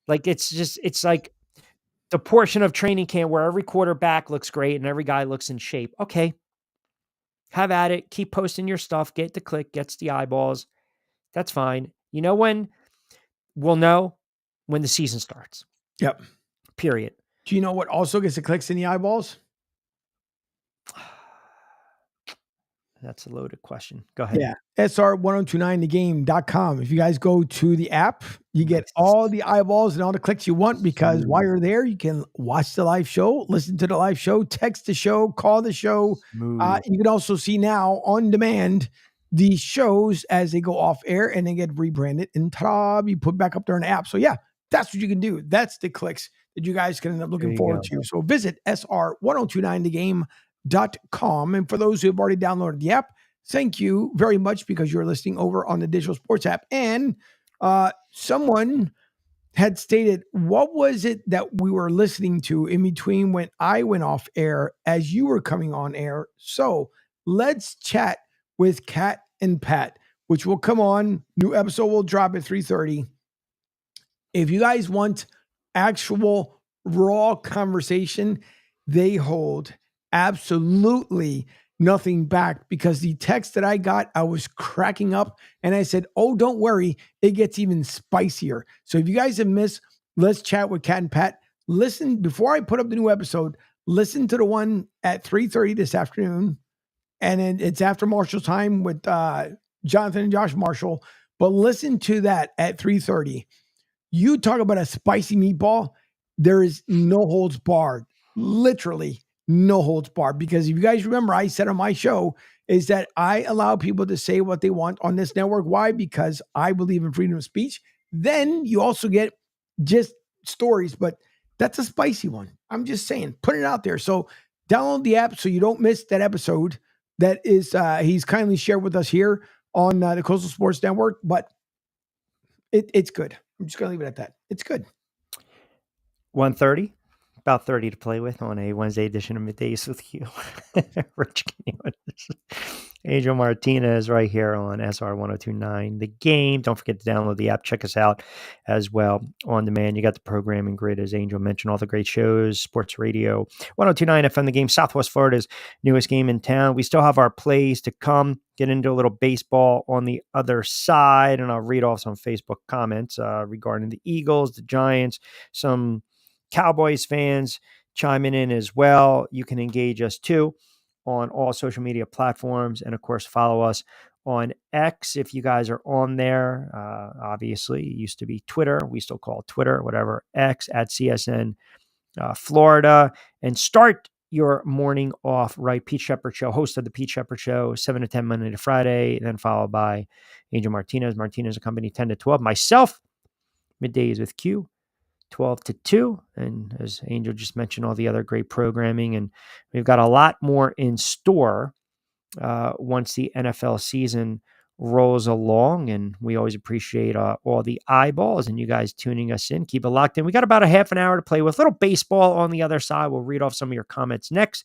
Like, it's like the portion of training camp where every quarterback looks great and every guy looks in shape. Okay. Have at it. Keep posting your stuff. Get the click, gets the eyeballs. That's fine. You know when? We'll know when the season starts. Yep. Period. Do you know what also gets the clicks in the eyeballs? That's a loaded question. Go ahead. Yeah. SR1029thegame.com. If you guys go to the app, you get all the eyeballs and all the clicks you want, because while you're there, you can watch the live show, listen to the live show, text the show, call the show. You can also see now on demand the shows as they go off air and they get rebranded and you put back up there in the app. So yeah, that's what you can do. That's the clicks that you guys can end up looking forward to. So visit SR1029thegame.com. And for those who have already downloaded the app, thank you very much, because you're listening over on the Digital Sports app. And someone had stated, what was it that we were listening to in between when I went off air as you were coming on air? So let's chat with Kat and Pat, which will come on. New episode will drop at 3:30. If you guys want actual raw conversation, they hold absolutely nothing back, because the text that I got, I was cracking up and I said, oh, don't worry, it gets even spicier. So if you guys have missed, let's chat with Kat and Pat. Listen, before I put up the new episode, listen to the one at 3:30 this afternoon. And then it's after Marshall's time with Jonathan and Josh Marshall. But listen to that at 3:30. You talk about a spicy meatball. There is no holds barred. Literally no holds barred. Because if you guys remember, I said on my show is that I allow people to say what they want on this network. Why? Because I believe in freedom of speech. Then you also get just stories, but that's a spicy one. I'm just saying, put it out there. So download the app so you don't miss that episode. That is, he's kindly shared with us here on the Coastal Sports Network, but it's good. I'm just going to leave it at that. It's good. 1:30, about 30 to play with on a Wednesday edition of Middays with you. Rich Quinones. Angel Martinez right here on SR 1029 The Game. Don't forget to download the app. Check us out as well on demand. You got the programming grid, as Angel mentioned, all the great shows, sports radio, 1029 FM The Game, Southwest Florida's newest game in town. We still have our plays to come. Get into a little baseball on the other side, and I'll read off some Facebook comments regarding the Eagles, the Giants, some Cowboys fans chiming in as well. You can engage us too on all social media platforms. And of course, follow us on X if you guys are on there. Obviously, it used to be Twitter. We still call it Twitter, whatever, X at CSN Florida. And start your morning off right. Pete Shepard Show, host of the Pete Shepard Show, 7 to 10 Monday to Friday, then followed by Angel Martinez. Martinez and Company, 10 to 12. Myself, Middays with Q, 12 to 2. And as Angel just mentioned, all the other great programming. And we've got a lot more in store once the NFL season rolls along. And we always appreciate all the eyeballs and you guys tuning us in. Keep it locked in. We got about a half an hour to play with. Little baseball on the other side. We'll read off some of your comments next.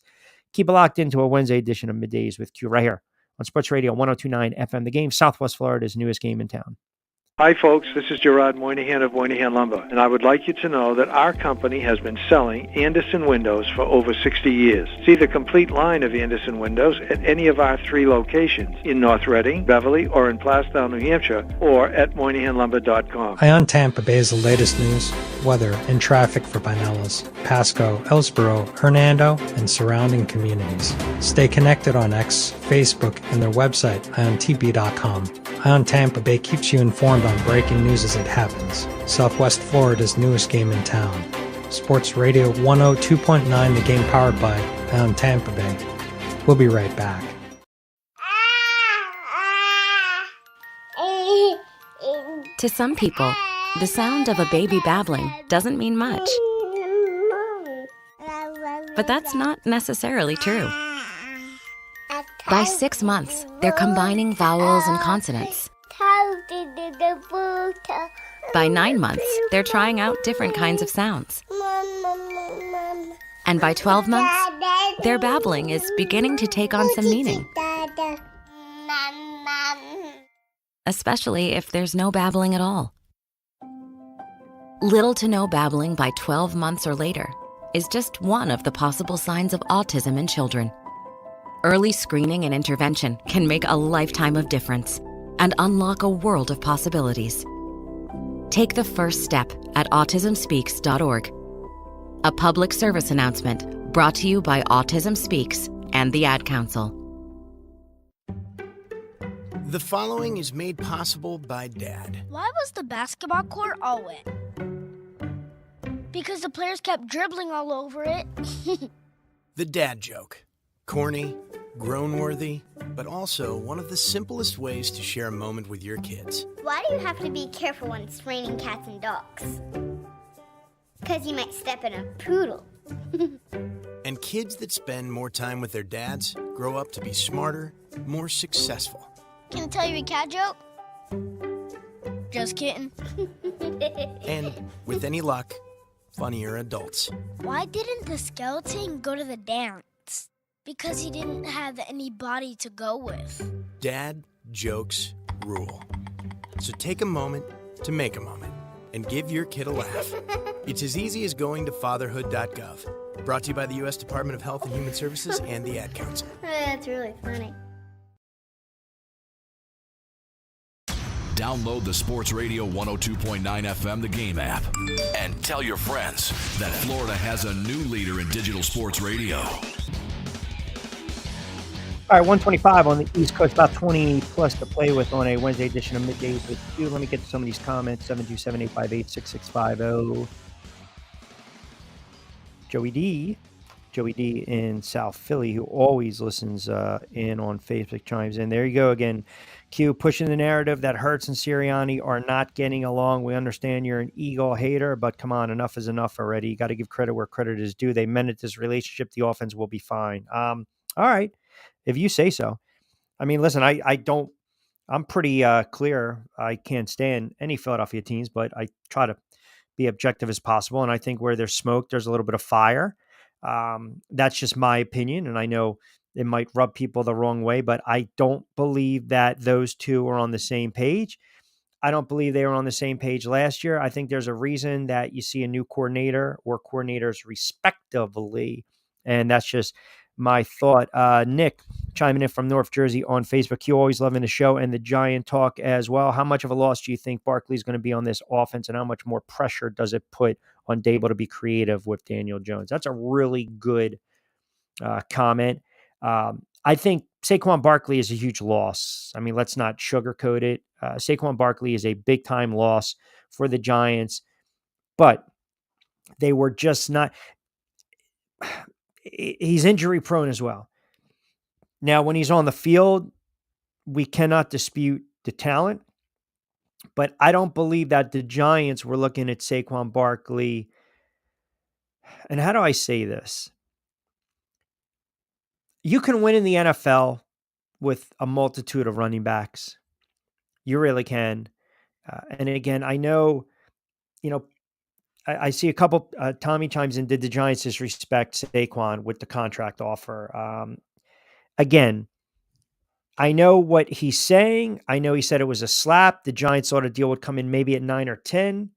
Keep it locked into a Wednesday edition of Middays with Q right here on Sports Radio 1029 FM The Game, Southwest Florida's newest game in town. Hi, folks. This is Gerard Moynihan of Moynihan Lumber, and I would like you to know that our company has been selling Anderson windows for over 60 years. See the complete line of Anderson windows at any of our 3 locations in North Reading, Beverly, or in Plastown, New Hampshire, or at MoynihanLumber.com. Ion Tampa Bay is the latest news, weather, and traffic for Pinellas, Pasco, Ellsboro, Hernando, and surrounding communities. Stay connected on X, Facebook, and their website, IonTP.com. Ion Tampa Bay keeps you informed on breaking news as it happens. Southwest Florida's newest game in town. Sports Radio 102.9 The Game, powered by Ion Tampa Bay. We'll be right back. To some people, the sound of a baby babbling doesn't mean much. But that's not necessarily true. By 6 months, they're combining vowels and consonants. By 9 months, they're trying out different kinds of sounds. And by 12 months, their babbling is beginning to take on some meaning. Especially if there's no babbling at all. Little to no babbling by 12 months or later is just one of the possible signs of autism in children. Early screening and intervention can make a lifetime of difference and unlock a world of possibilities. Take the first step at autismspeaks.org. A public service announcement brought to you by Autism Speaks and the Ad Council. The following is made possible by Dad. Why was the basketball court all wet? Because the players kept dribbling all over it. The dad joke. Corny, grown-worthy, but also one of the simplest ways to share a moment with your kids. Why do you have to be careful when it's raining cats and dogs? Because you might step in a poodle. And kids that spend more time with their dads grow up to be smarter, more successful. Can I tell you a cat joke? Just kidding. And, with any luck, funnier adults. Why didn't the skeleton go to the dance? Because he didn't have any body to go with. Dad jokes rule. So take a moment to make a moment and give your kid a laugh. It's as easy as going to fatherhood.gov. Brought to you by the U.S. Department of Health and Human Services and the Ad Council. That's really funny. Download the Sports Radio 102.9 FM The Game app and tell your friends that Florida has a new leader in digital sports radio. All right, 125 on the East Coast, about 20 plus to play with on a Wednesday edition of Middays with Q. Let me get to some of these comments. 727-858-6650. Joey D in South Philly, who always listens in on Facebook, chimes in. There you go again. Q pushing the narrative that Hurts and Sirianni are not getting along. We understand you're an Eagle hater, but come on, enough is enough already. You got to give credit where credit is due. They mended this relationship. The offense will be fine. All right. If you say so. I mean, listen, I'm pretty clear. I can't stand any Philadelphia teams, but I try to be objective as possible. And I think where there's smoke, there's a little bit of fire. That's just my opinion. And I know It might rub people the wrong way, but I don't believe that those two are on the same page. I don't believe they were on the same page last year. I think there's a reason that you see a new coordinator or coordinators respectively. And that's just my thought. Nick chiming in from North Jersey on Facebook. You always loving the show and the Giant talk as well. How much of a loss do you think Barkley's going to be on this offense, and how much more pressure does it put on Dable to be creative with Daniel Jones? That's a really good comment. I think Saquon Barkley is a huge loss. I mean, let's not sugarcoat it. Saquon Barkley is a big-time loss for the Giants, but they were just not – he's injury-prone as well. Now, when he's on the field, we cannot dispute the talent, but I don't believe that the Giants were looking at Saquon Barkley. And how do I say this? You can win in the NFL with a multitude of running backs. You really can. And again, I know, I see a couple, Tommy chimes in, did the Giants disrespect Saquon with the contract offer? Again, I know what he's saying. I know he said it was a slap. The Giants thought a deal would come in maybe at 9 or 10.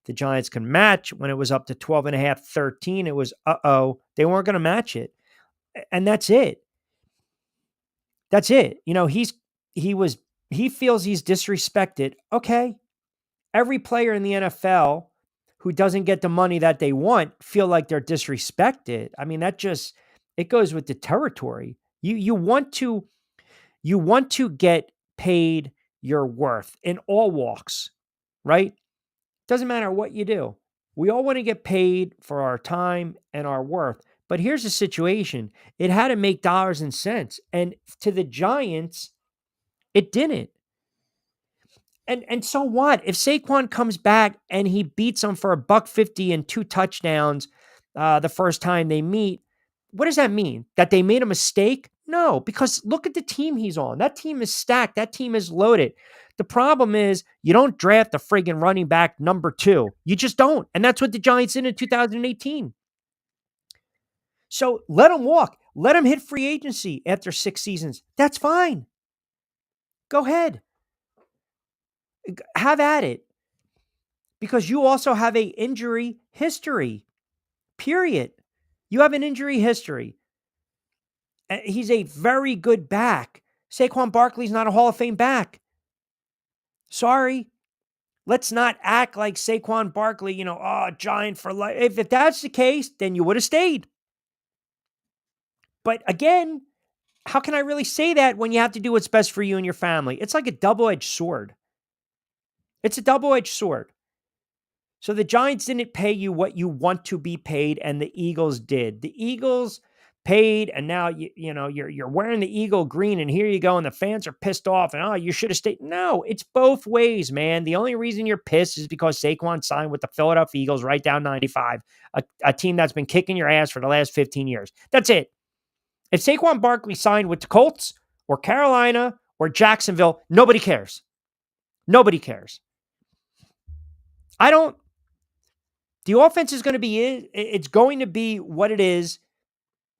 The Giants can match. When it was up to 12 and a half, 13, it was, they weren't going to match it. And that's it. That's it. He feels he's disrespected. Okay. Every player in the NFL who doesn't get the money that they want feel like they're disrespected. I mean, it goes with the territory. You want to get paid your worth in all walks, right? Doesn't matter what you do. We all want to get paid for our time and our worth. But here's the situation. It had to make dollars and cents. And to the Giants, it didn't. And so what? If Saquon comes back and he beats them for $150 and 2 touchdowns the first time they meet, what does that mean? That they made a mistake? No, because look at the team he's on. That team is stacked. That team is loaded. The problem is you don't draft the friggin' running back number 2. You just don't. And that's what the Giants did in 2018. So let him walk. Let him hit free agency after 6 seasons. That's fine. Go ahead. Have at it. Because you also have an injury history. Period. You have an injury history. He's a very good back. Saquon Barkley's not a Hall of Fame back. Sorry. Let's not act like Saquon Barkley, Giant for life. If that's the case, then you would have stayed. But again, how can I really say that when you have to do what's best for you and your family? It's like a double-edged sword. It's a double-edged sword. So the Giants didn't pay you what you want to be paid, and the Eagles did. The Eagles paid, and now you're wearing the Eagle green, and here you go, and the fans are pissed off, and you should have stayed. No, it's both ways, man. The only reason you're pissed is because Saquon signed with the Philadelphia Eagles right down 95, a team that's been kicking your ass for the last 15 years. That's it. If Saquon Barkley signed with the Colts or Carolina or Jacksonville, nobody cares. Nobody cares. The offense is going to be what it is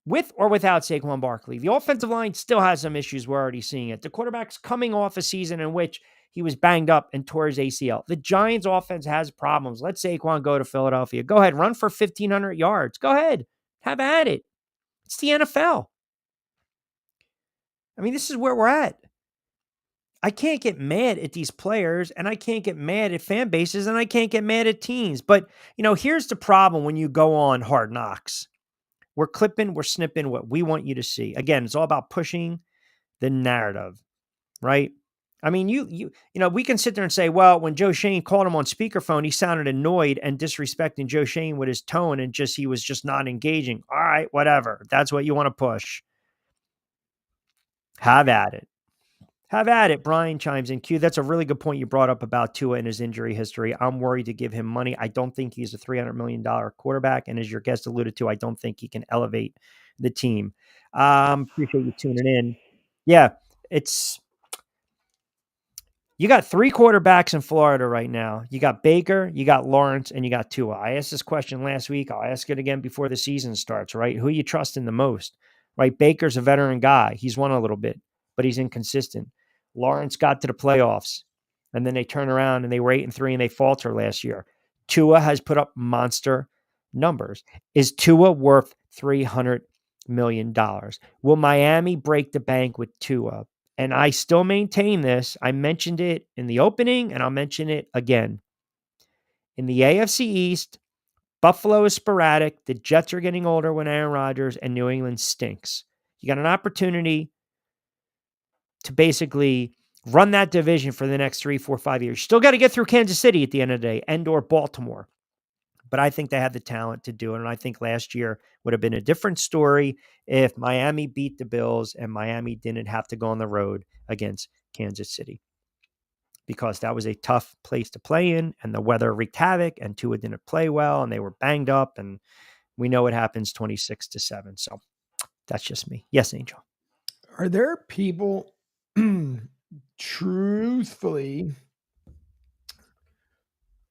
with or without Saquon Barkley. The offensive line still has some issues. We're already seeing it. The quarterback's coming off a season in which he was banged up and tore his ACL. The Giants offense has problems. Let Saquon go to Philadelphia. Go ahead. Run for 1,500 yards. Go ahead. Have at it. It's the NFL. I mean, this is where we're at. I can't get mad at these players, and I can't get mad at fan bases, and I can't get mad at teams. But, here's the problem when you go on Hard Knocks. We're clipping, we're snipping what we want you to see. Again, it's all about pushing the narrative, right? I mean, we can sit there and say, well, when Joe Shane called him on speakerphone, he sounded annoyed and disrespecting Joe Shane with his tone, and he was just not engaging. All right, whatever. That's what you want to push. Have at it. Have at it. Brian chimes in. Q, that's a really good point you brought up about Tua and his injury history. I'm worried to give him money. I don't think he's a $300 million quarterback. And as your guest alluded to, I don't think he can elevate the team. Appreciate you tuning in. Yeah, you got 3 quarterbacks in Florida right now. You got Baker, you got Lawrence, and you got Tua. I asked this question last week. I'll ask it again before the season starts, right? Who you trusting the most, right? Baker's a veteran guy. He's won a little bit, but he's inconsistent. Lawrence got to the playoffs, and then they turn around and they were 8-3 and they falter last year. Tua has put up monster numbers. Is Tua worth $300 million? Will Miami break the bank with Tua? And I still maintain this. I mentioned it in the opening, and I'll mention it again. In the AFC East, Buffalo is sporadic. The Jets are getting older when Aaron Rodgers, and New England stinks. You got an opportunity to basically run that division for the next 3, 4, 5 years. You still got to get through Kansas City at the end of the day, and or Baltimore. But I think they have the talent to do it. And I think last year would have been a different story if Miami beat the Bills and Miami didn't have to go on the road against Kansas City, because that was a tough place to play in, and the weather wreaked havoc, and Tua didn't play well, and they were banged up, and we know what happens 26-7. So that's just me. Yes, Angel. Are there people truthfully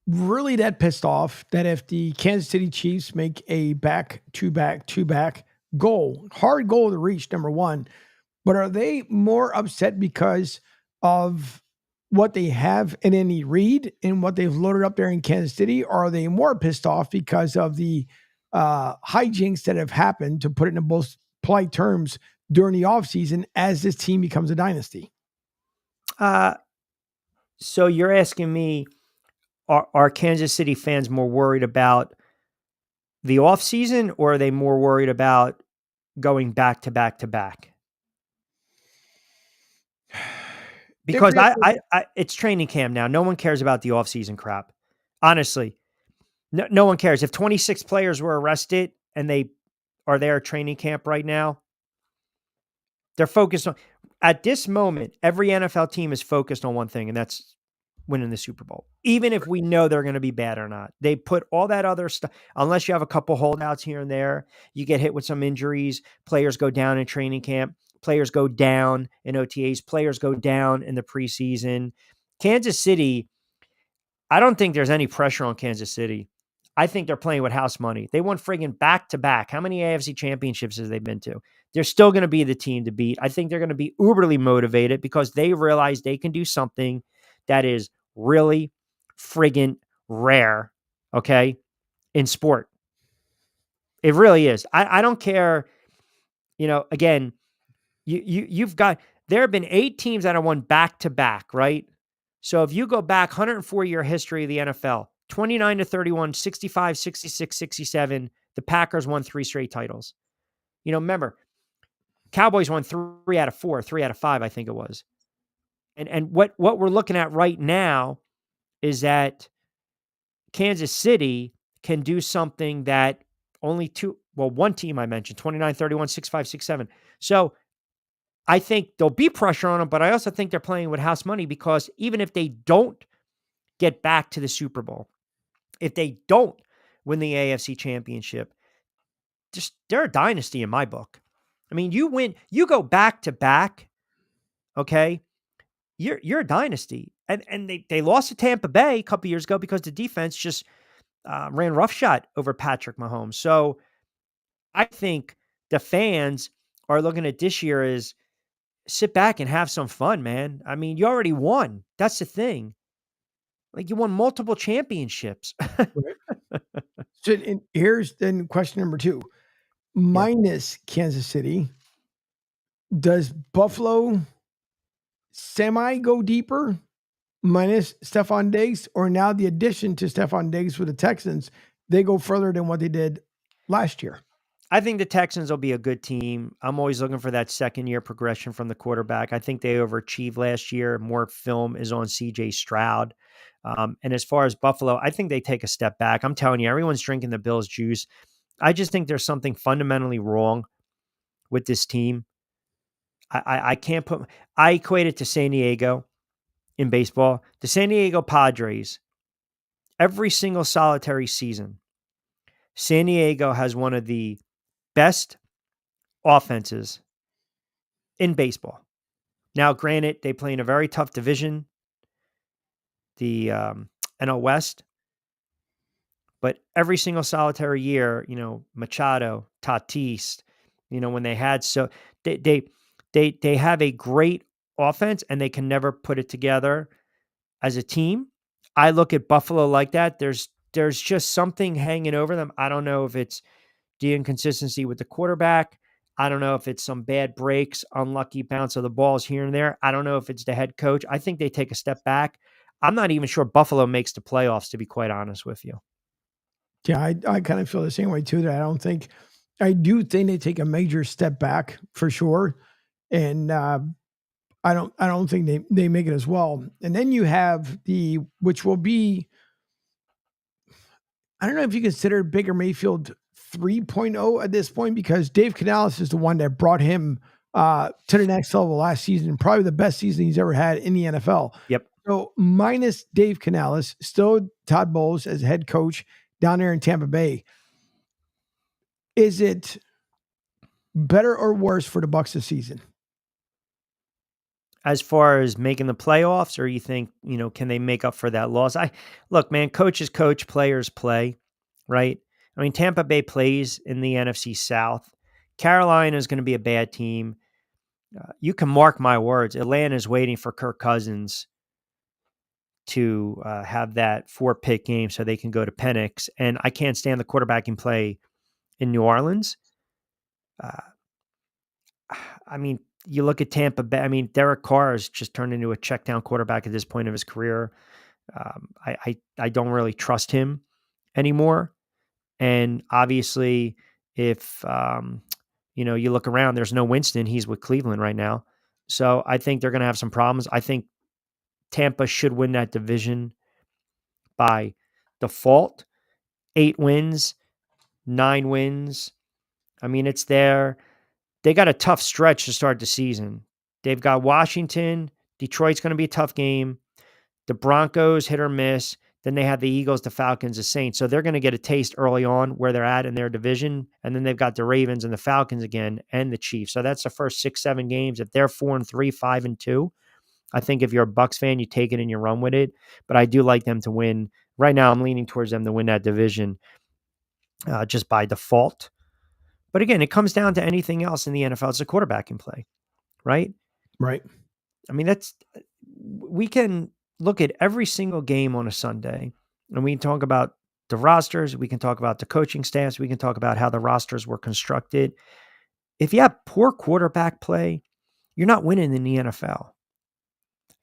really that pissed off that if the Kansas City Chiefs make a back-to-back goal, hard goal to reach, number one, but are they more upset because of what they have in Andy Reid and what they've loaded up there in Kansas City? Or are they more pissed off because of the hijinks that have happened, to put it in most polite terms, during the offseason as this team becomes a dynasty? So you're asking me, are Kansas City fans more worried about the offseason, or are they more worried about going back to back to back? Because it's training camp now. No one cares about the offseason crap. Honestly, no one cares. If 26 players were arrested and they are there at training camp right now, they're focused on, at this moment, every NFL team is focused on one thing, and that's winning the Super Bowl. Even if we know they're going to be bad or not, they put all that other stuff, unless you have a couple holdouts here and there, you get hit with some injuries, players go down in training camp, players go down in OTAs, players go down in the preseason. Kansas City, I don't think there's any pressure on Kansas City. I think they're playing with house money. They won friggin' back-to-back. How many AFC championships have they been to? They're still going to be the team to beat. I think they're going to be uberly motivated because they realize they can do something that is really friggin' rare, okay, in sport. It really is. I don't care, again, you've got, there have been 8 teams that have won back-to-back, right? So if you go back 104-year history of the NFL, 29-31, 65, 66, 67, the Packers won 3 straight titles. Remember, Cowboys won 3 out of 4, 3 out of 5, I think it was. And what we're looking at right now is that Kansas City can do something that only one team I mentioned, 29-31, 65, 67. So I think there'll be pressure on them, but I also think they're playing with house money, because even if they don't get back to the Super Bowl, if they don't win the AFC Championship, they're a dynasty in my book. I mean, you go back to back, okay? You're a dynasty. And they lost to Tampa Bay a couple years ago because the defense just ran roughshod over Patrick Mahomes. So I think the fans are looking at this year as sit back and have some fun, man. I mean, you already won. That's the thing. Like, you won multiple championships. So and here's then question number 2. Minus Kansas City, does Buffalo semi go deeper minus Stephon Diggs, or now the addition to Stephon Diggs with the Texans, they go further than what they did last year? I think the Texans will be a good team. I'm always looking for that second-year progression from the quarterback. I think they overachieved last year. More film is on C.J. Stroud. And as far as Buffalo, I think they take a step back. I'm telling you, everyone's drinking the Bills juice. I just think there's something fundamentally wrong with this team. I can't I equate it to San Diego in baseball. The San Diego Padres, every single solitary season, San Diego has one of the best offenses in baseball. Now, granted, they play in a very tough division, the NL West, but every single solitary year, Machado, Tatis, when they had, so they have a great offense and they can never put it together as a team. I look at Buffalo like that. There's just something hanging over them. I don't know if it's the inconsistency with the quarterback. I don't know if it's some bad breaks, unlucky bounce of the balls here and there. I don't know if it's the head coach. I think they take a step back. I'm not even sure Buffalo makes the playoffs, to be quite honest with you. Yeah, I kind of feel the same way too. That I do think they take a major step back for sure, and I don't think they make it as well. And then you have which will be, I don't know if you consider Baker Mayfield 3.0 at this point, because Dave Canales is the one that brought him to the next level last season, probably the best season he's ever had in the NFL. Yep. So minus Dave Canales, still Todd Bowles as head coach down there in Tampa Bay. Is it better or worse for the Bucs this season? As far as making the playoffs, or you think, can they make up for that loss? Look, man, coaches coach, players play, right? I mean, Tampa Bay plays in the NFC South. Carolina is going to be a bad team. You can mark my words. Atlanta is waiting for Kirk Cousins to have that 4-pick game so they can go to Penix. And I can't stand the quarterbacking play in New Orleans. I mean, you look at Tampa Bay. I mean, Derek Carr has just turned into a check down quarterback at this point of his career. I don't really trust him anymore. And obviously, if you look around, there's no Winston. He's with Cleveland right now. So I think they're going to have some problems. I think Tampa should win that division by default. 8 wins, 9 wins. I mean, it's there. They got a tough stretch to start the season. They've got Washington. Detroit's going to be a tough game. The Broncos, hit or miss. Then they have the Eagles, the Falcons, the Saints. So they're going to get a taste early on where they're at in their division. And then they've got the Ravens and the Falcons again and the Chiefs. So that's the first 6-7 games. If they're 4-3, 5-2, I think if you're a Bucs fan, you take it and you run with it. But I do like them to win. Right now, I'm leaning towards them to win that division just by default. But again, it comes down to anything else in the NFL. It's a quarterbacking play, right? Right. I mean, we can look at every single game on a Sunday and we can talk about the rosters. We can talk about the coaching staffs. We can talk about how the rosters were constructed. If you have poor quarterback play, you're not winning in the NFL.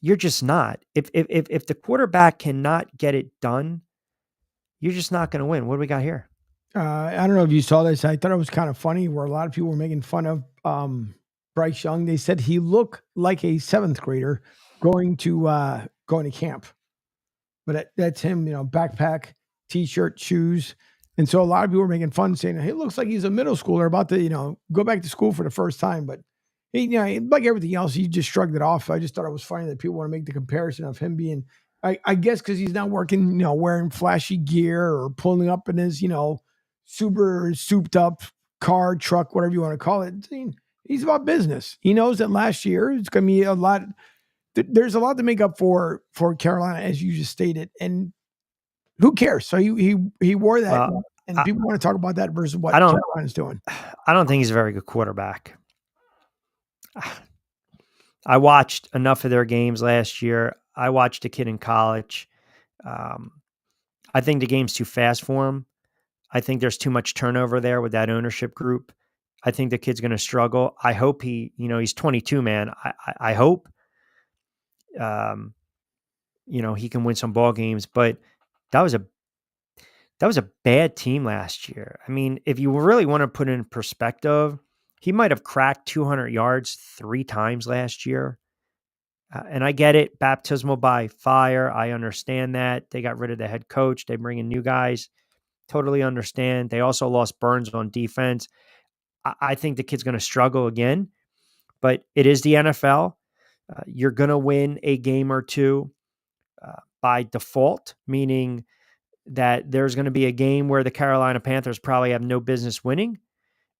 You're just not. If the quarterback cannot get it done, you're just not going to win. What do we got here? I don't know if you saw this. I thought it was kind of funny where a lot of people were making fun of Bryce Young. They said he looked like a 7th grader going to camp, but that's him. Backpack, t-shirt, shoes, and so a lot of people were making fun, saying he looks like he's a middle schooler about to go back to school for the first time. But he, like everything else, he just shrugged it off. I just thought it was funny that people want to make the comparison of him being, I guess, because he's not working, wearing flashy gear or pulling up in his, super souped up car, truck, whatever you want to call it. He's about business. He knows that last year it's going to be a lot. There's a lot to make up for Carolina, as you just stated, and who cares? So he wore that, and people want to talk about that versus what Carolina's doing. I don't think he's a very good quarterback. I watched enough of their games last year. I watched a kid in college. I think the game's too fast for him. I think there's too much turnover there with that ownership group. I think the kid's going to struggle. I hope he's 22, man. I hope, he can win some ball games, but that was a bad team last year. I mean, if you really want to put it in perspective, he might have cracked 200 yards 3 times last year. And I get it. Baptismal by fire. I understand that. They got rid of the head coach. They bring in new guys. Totally understand. They also lost Burns on defense. I think the kid's going to struggle again, but it is the NFL. You're going to win a game or two by default, meaning that there's going to be a game where the Carolina Panthers probably have no business winning.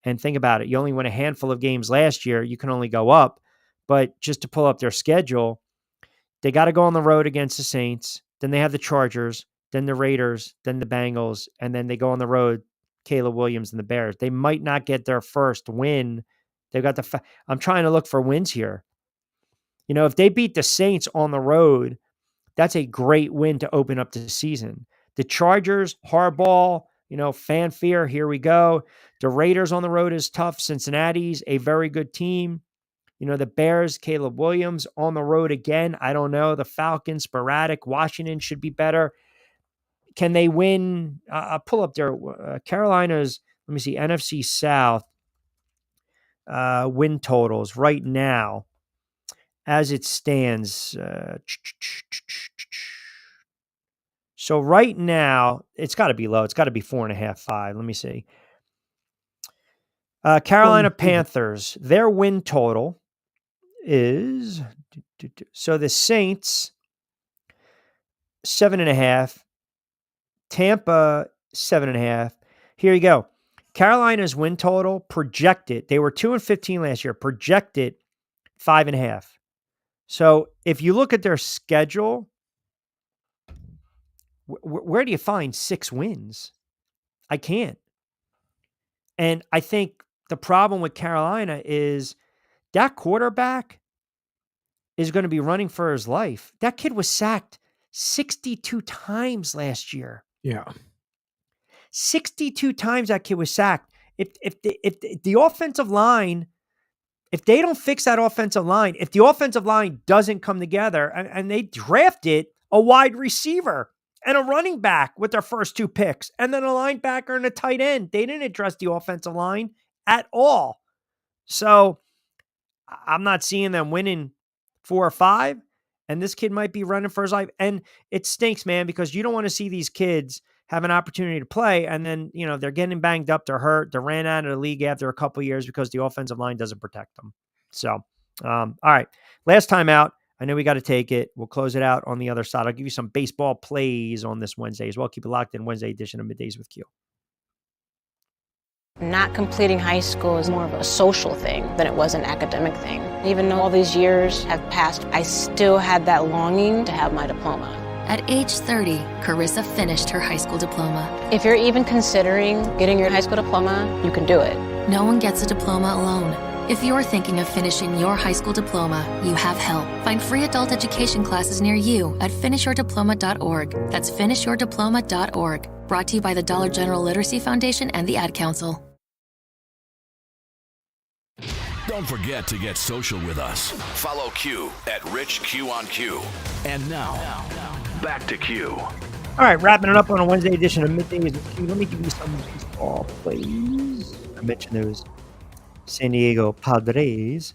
And think about it. You only won a handful of games last year. You can only go up. But just to pull up their schedule, they got to go on the road against the Saints. Then they have the Chargers, then the Raiders, then the Bengals, and then they go on the road Caleb Williams and the Bears. They might not get their first win. They've got I'm trying to look for wins here. If they beat the Saints on the road, that's a great win to open up the season. The Chargers, Harbaugh, fanfare, here we go. The Raiders on the road is tough. Cincinnati's a very good team. The Bears, Caleb Williams on the road again. I don't know. The Falcons, sporadic. Washington should be better. Can they win? I'll pull up their Carolina's, let me see, NFC South win totals right now as it stands. So right now, it's got to be low. It's got to be 4.5, 5. Let me see. Carolina Panthers, their win total is, so the Saints, 7.5. Tampa, 7.5. Here you go. Carolina's win total projected. They were 2-15 last year. Projected 5.5. So if you look at their schedule, where do you find 6 wins? I can't. And I think the problem with Carolina is that quarterback is going to be running for his life. That kid was sacked 62 times last year. Yeah. 62 times that kid was sacked. If the offensive line, if they don't fix that offensive line, if the offensive line doesn't come together, and they drafted a wide receiver and a running back with their first 2 picks, and then a linebacker and a tight end, they didn't address the offensive line at all. So I'm not seeing them winning 4 or 5, and this kid might be running for his life. And it stinks, man, because you don't want to see these kids have an opportunity to play, and then, they're getting banged up, they're hurt, they're ran out of the league after a couple of years because the offensive line doesn't protect them. So, all right, last time out. I know we got to take it. We'll close it out on the other side. I'll give you some baseball plays on this Wednesday as well. Keep it locked in. Wednesday edition of Middays with Q. Not completing high school is more of a social thing than it was an academic thing. Even though all these years have passed, I still had that longing to have my diploma. At age 30, Carissa finished her high school diploma. If you're even considering getting your high school diploma, you can do it. No one gets a diploma alone. If you're thinking of finishing your high school diploma, you have help. Find free adult education classes near you at finishyourdiploma.org. That's finishyourdiploma.org. Brought to you by the Dollar General Literacy Foundation and the Ad Council. Don't forget to get social with us. Follow Q at Rich Q on Q. And now, back to Q. All right, wrapping it up on a Wednesday edition of Middays with Q. Let me give you some baseball plays. I mentioned those San Diego Padres.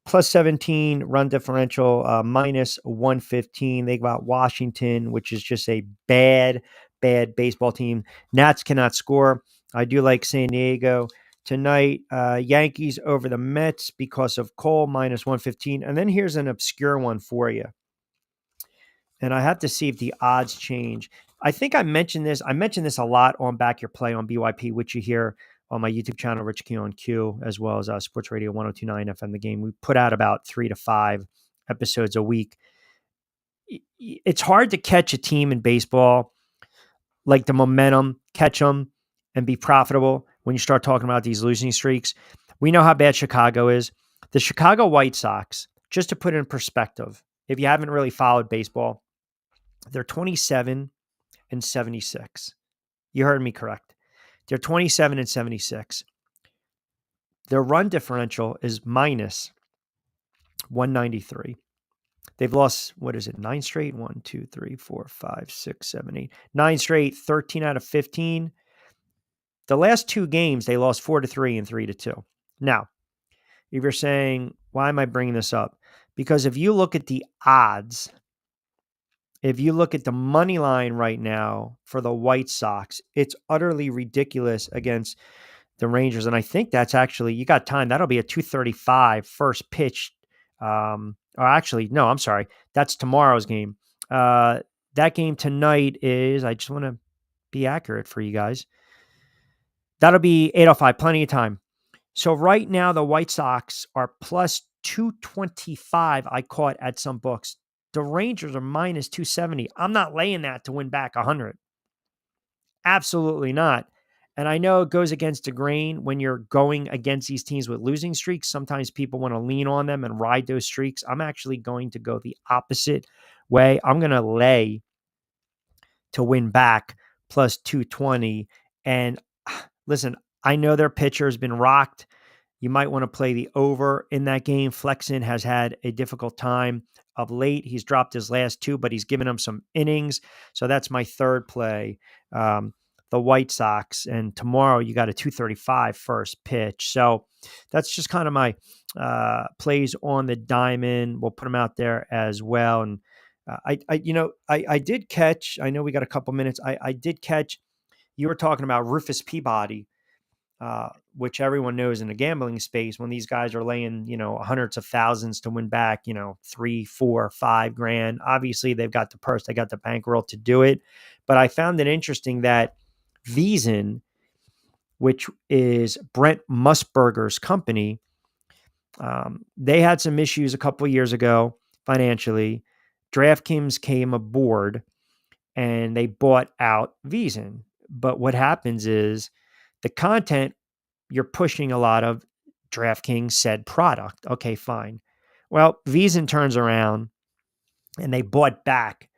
Plus 17 run differential, minus 115. They got Washington, which is just a bad baseball team. Nats cannot score. I do like San Diego. Tonight, Yankees over the Mets because of Cole, minus 115. And then here's an obscure one for you. And I have to see if the odds change. I think I mentioned this. I mentioned this a lot on Back Your Play on BYP, which you hear on my YouTube channel, Rich Q on Q, as well as Sports Radio 102.9 FM The Game. We put out about 3 to 5 episodes a week. It's hard to catch a team in baseball, like the momentum, catch them and be profitable when you start talking about these losing streaks. We know how bad Chicago is. The Chicago White Sox, just to put it in perspective, if you haven't really followed baseball, they're 27 and 76. You heard me correct. They're 27 and 76. Their run differential is minus 193. They've lost, 9 straight? 1, 2, 3, 4, 5, 6, 7, 8. 9 straight, 13 out of 15. The last 2 games, they lost 4-3 and 3-2. Now, if you're saying, why am I bringing this up? Because if you look at the odds, if you look at the money line right now for the White Sox, it's utterly ridiculous against the Rangers. And I think that's actually, you got time. That'll be a 2:35 first pitch. Or actually, no, I'm sorry. That's tomorrow's game. That game tonight is, I just want to be accurate for you guys. That'll be 8:05, plenty of time. So right now, the White Sox are plus 225. I caught at some books. The Rangers are minus 270. I'm not laying that to win back 100. Absolutely not. And I know it goes against the grain when you're going against these teams with losing streaks. Sometimes people want to lean on them and ride those streaks. I'm actually going to go the opposite way. I'm going to lay to win back plus 220. And listen, I know their pitcher has been rocked. You might want to play the over in that game. Flexen has had a difficult time of late. He's dropped his last two, but he's given them some innings. So that's my third play. The White Sox. And tomorrow you got a 2:35 first pitch. So that's just kind of my plays on the diamond. We'll put them out there as well. And I did catch, I know we got a couple minutes. I did catch, you were talking about Rufus Peabody, which everyone knows in the gambling space, when these guys are laying, hundreds of thousands to win back, 3, 4, 5 grand. Obviously they've got the purse, they got the bankroll to do it. But I found it interesting that Veasan, which is Brent Musburger's company, they had some issues a couple of years ago financially. DraftKings came aboard and they bought out Veasan. But what happens is the content, you're pushing a lot of DraftKings said product. Okay, fine. Well, Veasan turns around and they bought back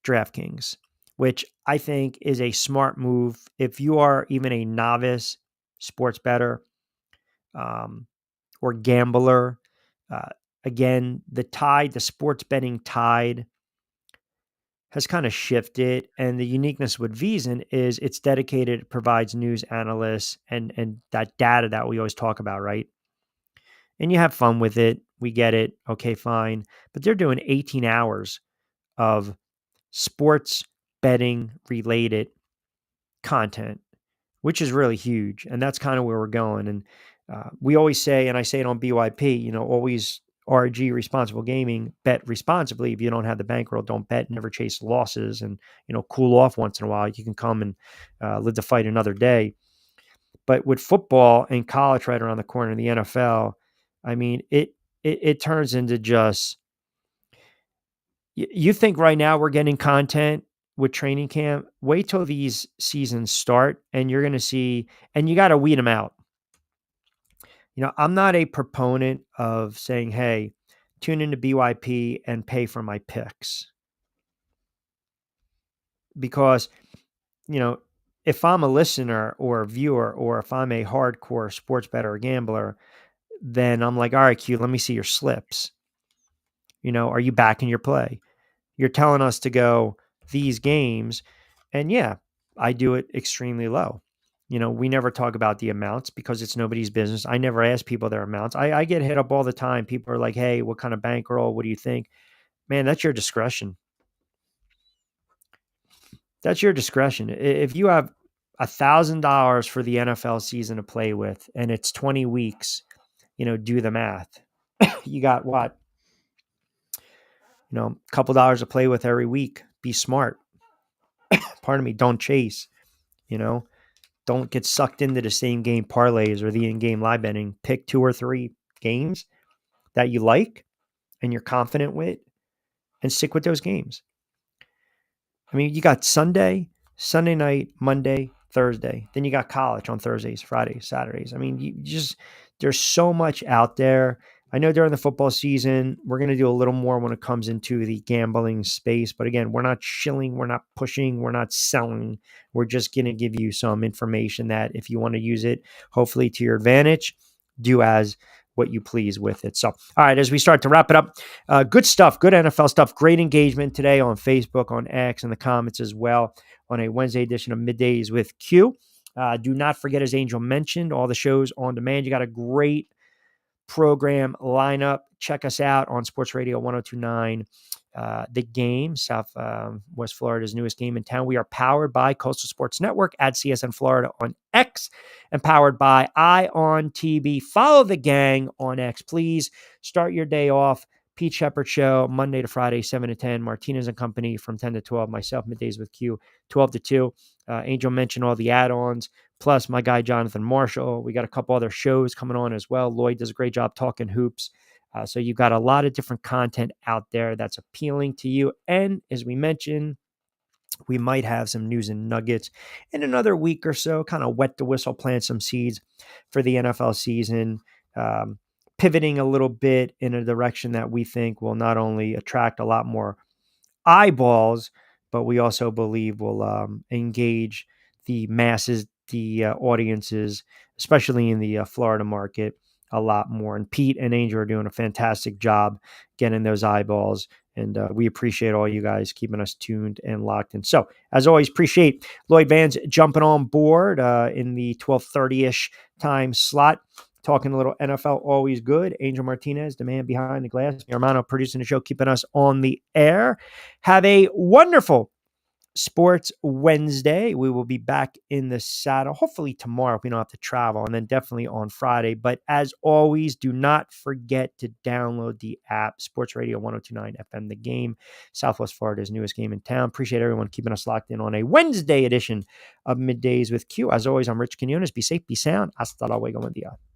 DraftKings, which I think is a smart move. If you are even a novice sports bettor or gambler, again, the sports betting tide has kind of shifted. And the uniqueness with Veasan is it's dedicated, it provides news analysts and that data that we always talk about, right? And you have fun with it. We get it. Okay, fine. But they're doing 18 hours of sports betting related content, which is really huge. And that's kind of where we're going. And we always say, and I say it on BYP, always RG, responsible gaming, bet responsibly. If you don't have the bankroll, don't bet, never chase losses, and, cool off once in a while. You can come and live the fight another day. But with football and college right around the corner in the NFL, I mean, it turns into just, you think right now we're getting content with training camp. Wait till these seasons start and you're going to see, and you got to weed them out. I'm not a proponent of saying, hey, tune into BYP and pay for my picks. Because, if I'm a listener or a viewer, or if I'm a hardcore sports bettor or gambler, then I'm like, all right, Q, let me see your slips. Are you backing your play? You're telling us to go these games. And yeah, I do it extremely low. We never talk about the amounts because it's nobody's business. I never ask people their amounts. I get hit up all the time. People are like, hey, what kind of bankroll? What do you think? Man, that's your discretion. That's your discretion. If you have $1,000 for the NFL season to play with and it's 20 weeks, do the math. You got what? A couple dollars to play with every week. Be smart. Pardon me. Don't chase, don't get sucked into the same game parlays or the in-game live betting. Pick 2 or 3 games that you like and you're confident with and stick with those games. I mean, you got Sunday night, Monday, Thursday. Then you got college on Thursdays, Fridays, Saturdays. I mean, there's so much out there. I know during the football season, we're going to do a little more when it comes into the gambling space. But again, we're not shilling, we're not pushing, we're not selling. We're just going to give you some information that if you want to use it, hopefully to your advantage, do as what you please with it. So, all right, as we start to wrap it up, good stuff, good NFL stuff, great engagement today on Facebook, on X, and the comments as well on a Wednesday edition of Middays with Q. Do not forget, as Angel mentioned, all the shows on demand. You got a great program lineup. Check us out on Sports Radio 102.9. The Game, South West Florida's newest game in town. We are powered by Coastal Sports Network at CSN Florida on X and powered by ION TV. Follow the gang on X. Please start your day off. Pete Shepard Show, Monday to Friday, 7 to 10. Martinez and Company from 10 to 12. Myself, Middays with Q, 12 to 2. Angel mentioned all the add-ons, plus my guy, Jonathan Marshall. We got a couple other shows coming on as well. Lloyd does a great job talking hoops. So you've got a lot of different content out there that's appealing to you. And as we mentioned, We might have some news and nuggets in another week or so, kind of wet the whistle, plant some seeds for the NFL season, pivoting a little bit in a direction that we think will not only attract a lot more eyeballs, but we also believe will engage the masses, the audiences, especially in the Florida market, a lot more. And Pete and Angel are doing a fantastic job getting those eyeballs. And we appreciate all you guys keeping us tuned and locked in. So, as always, appreciate Lloyd Vance jumping on board in the 12:30-ish time slot. Talking a little NFL, always good. Angel Martinez, the man behind the glass. Armano producing the show, keeping us on the air. Have a wonderful Sports Wednesday. We will be back in the saddle, hopefully tomorrow if we don't have to travel, and then definitely on Friday. But as always, do not forget to download the app, Sports Radio 1029 FM, The Game, Southwest Florida's newest game in town. Appreciate everyone keeping us locked in on a Wednesday edition of Middays with Q. As always, I'm Rich Quinones. Be safe, be sound. Hasta luego, buen día.